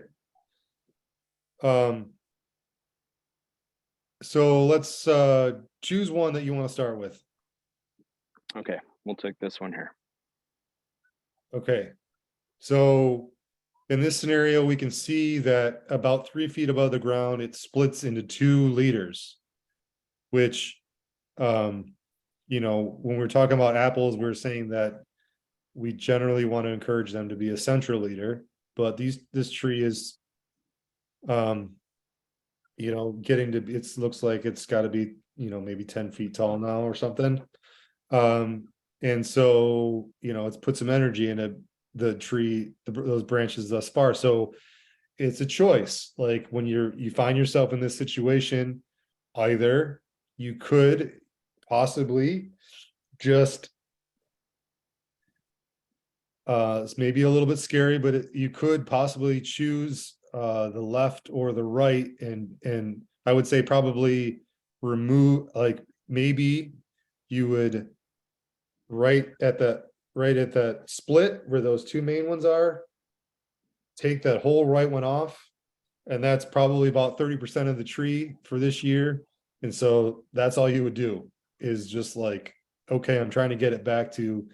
So let's choose one that you want to start with.
Okay, we'll take this one here.
Okay. So in this scenario, we can see that about 3 feet above the ground, it splits into 2 leaders, which, when we're talking about apples, we're saying that we generally want to encourage them to be a central leader, but this tree is, getting to be, it looks like it's got to be, maybe 10 feet tall now or something. And so, it's put some energy into the tree, those branches thus far. So it's a choice. Like when you find yourself in this situation, either you could possibly just It's maybe a little bit scary, but you could possibly choose the left or the right, and I would say probably remove, like, maybe you would right at that split where those two main ones are, take that whole right one off, and that's probably about 30% of the tree for this year. And so that's all you would do, is just like, okay, I'm trying to get it back to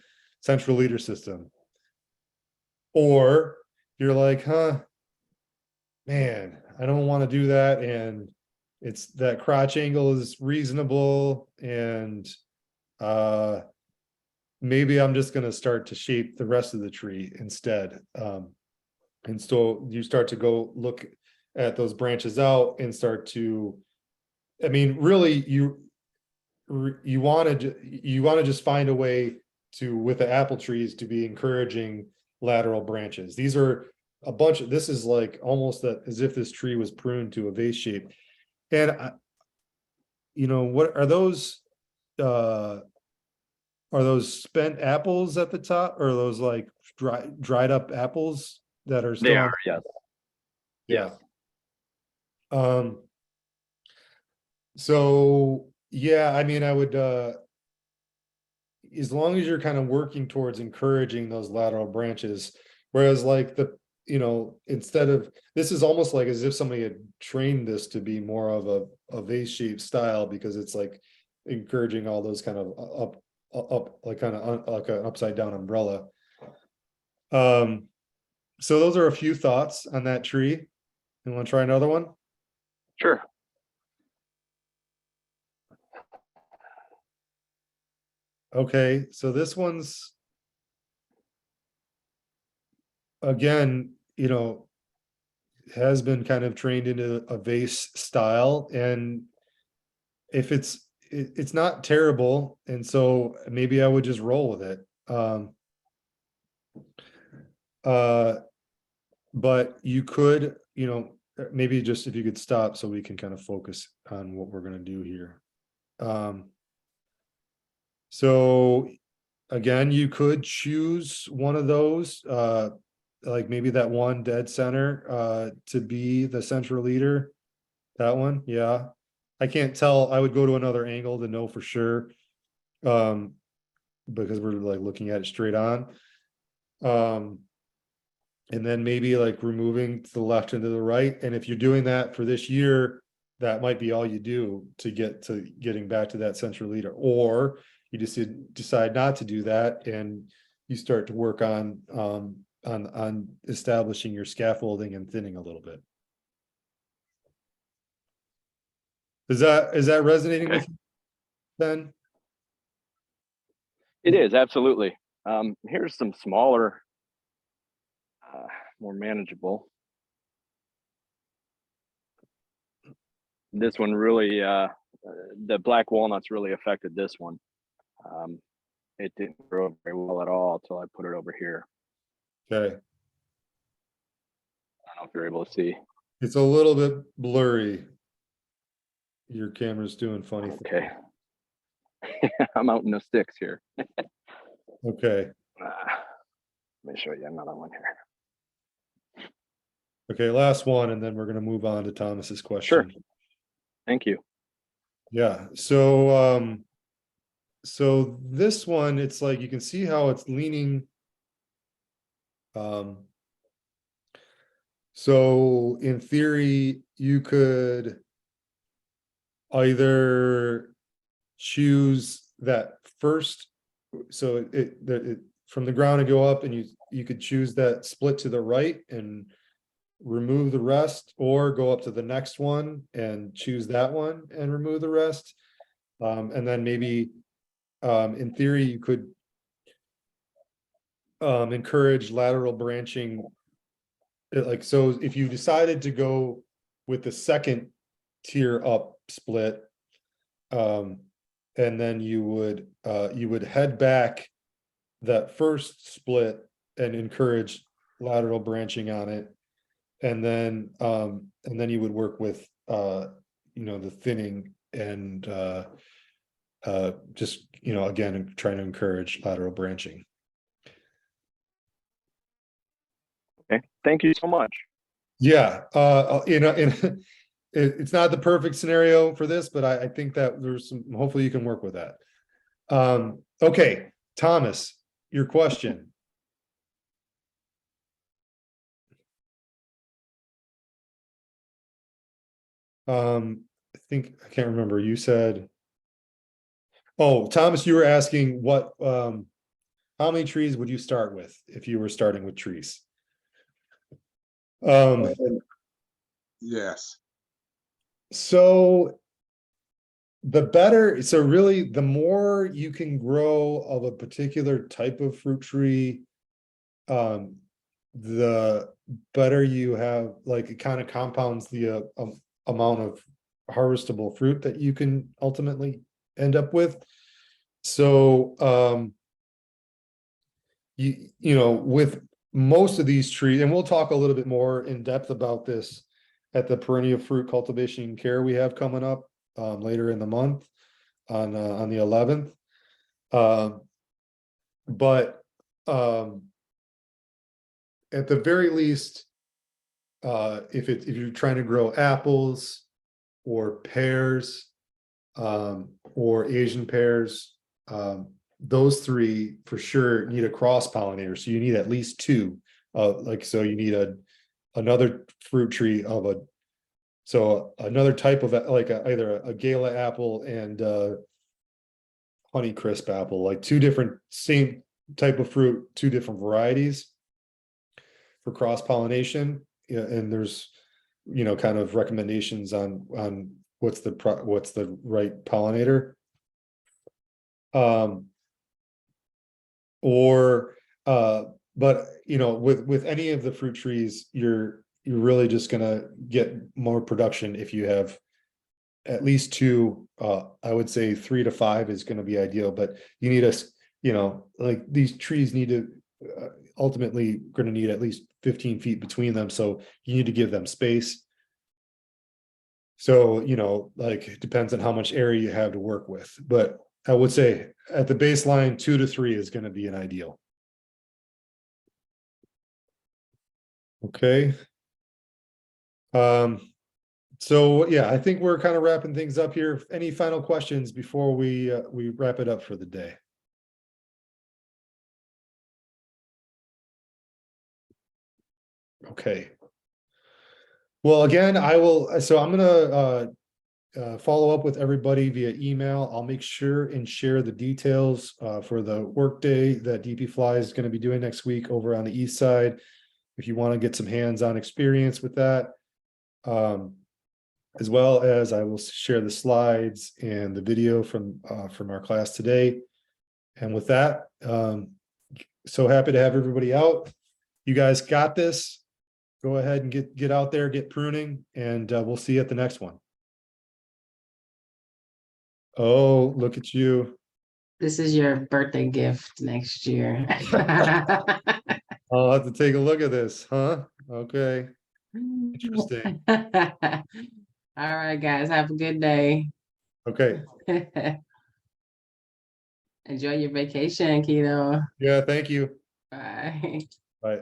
central leader system. Or you're like, man, I don't want to do that, and it's that crotch angle is reasonable, and maybe I'm just going to start to shape the rest of the tree instead. And so you start to go look at those branches out and start to, I mean, really, you want to just find a way to, with the apple trees, to be encouraging lateral branches. These are a bunch of, this is like almost that, as if this tree was pruned to a vase shape. And what are those spent apples at the top, or are those like dried up apples that are still
They
on?
are, yes.
Yeah. So yeah, I mean, I would, as long as you're kind of working towards encouraging those lateral branches, whereas like instead of, this is almost like as if somebody had trained this to be more of a vase shaped style, because it's like encouraging all those kind of up like kind of like an upside down umbrella. So those are a few thoughts on that tree. You want to try another one?
Sure.
Okay, so this one's, again, has been kind of trained into a vase style, and if it's not terrible, and so maybe I would just roll with it. But you could, maybe just if you could stop so we can kind of focus on what we're going to do here. So again, you could choose one of those, like maybe that one dead center, to be the central leader. That one, yeah. I can't tell. I would go to another angle to know for sure, because we're like looking at it straight on. And then maybe like removing to the left and to the right. And if you're doing that for this year, that might be all you do to get to getting back to that central leader. Or you just decide not to do that, and you start to work on establishing your scaffolding and thinning a little bit. Is that resonating with you, Ben?
It is, absolutely. Here's some smaller, more manageable. This one really, the black walnuts really affected this one. It didn't grow very well at all until I put it over here.
Okay.
I don't know if you're able to see.
It's a little bit blurry. Your camera's doing funny things.
Okay. I'm out in the sticks here.
Okay.
Let me show you another one here.
Okay, last one, and then we're gonna move on to Thomas's question.
Sure. Thank you.
Yeah, so so this one, it's like you can see how it's leaning. So in theory, you could either choose that first, so it from the ground to go up, and you could choose that split to the right and remove the rest, or go up to the next one and choose that one and remove the rest. And then maybe in theory you could encourage lateral branching. Like, so if you decided to go with the second tier up split, and then you would head back that first split and encourage lateral branching on it, and then you would work with the thinning and just again trying to encourage lateral branching.
Okay, thank you so much.
Yeah, it's not the perfect scenario for this, but I think that there's some, hopefully you can work with that. Okay, Thomas, your question. I think, I can't remember, you said. Oh, Thomas, you were asking what, how many trees would you start with if you were starting with trees?
Yes.
So the better, so really, the more you can grow of a particular type of fruit tree, the better you have, like, it kind of compounds the amount of harvestable fruit that you can ultimately end up with. So, you know, with most of these trees, and we'll talk a little bit more in depth about this at the perennial fruit cultivation and care we have coming up later in the month on the 11th. But at the very least, if you're trying to grow apples or pears, or Asian pears, those three for sure need a cross pollinator. So you need at least two. Like, so you need another fruit tree of a, so another type of like either a gala apple and honey crisp apple, like two different, same type of fruit, two different varieties for cross pollination. Yeah, and there's, you know, kind of recommendations on what's the right pollinator. Or but you know, with any of the fruit trees, you're really just gonna get more production if you have at least two. I would say 3 to 5 is gonna be ideal, but you need you know, like, these trees need to ultimately gonna need at least 15 feet between them, so you need to give them space. So, you know, like, it depends on how much area you have to work with, but I would say at the baseline, 2 to 3 is gonna be an ideal. Okay. So yeah, I think we're kind of wrapping things up here. Any final questions before we wrap it up for the day? Okay. Well, again, so I'm gonna follow up with everybody via email. I'll make sure and share the details for the workday that DP Fly is going to be doing next week over on the east side. If you want to get some hands-on experience with that, as well as I will share the slides and the video from our class today. And with that, so happy to have everybody out. You guys got this. Go ahead and get out there, get pruning, and we'll see you at the next one. Oh, look at you.
This is your birthday gift next year.
I'll have to take a look at this, huh? Okay. Interesting.
All right, guys, have a good day.
Okay.
Enjoy your vacation, Keto.
Yeah, thank you.
Bye.
Bye.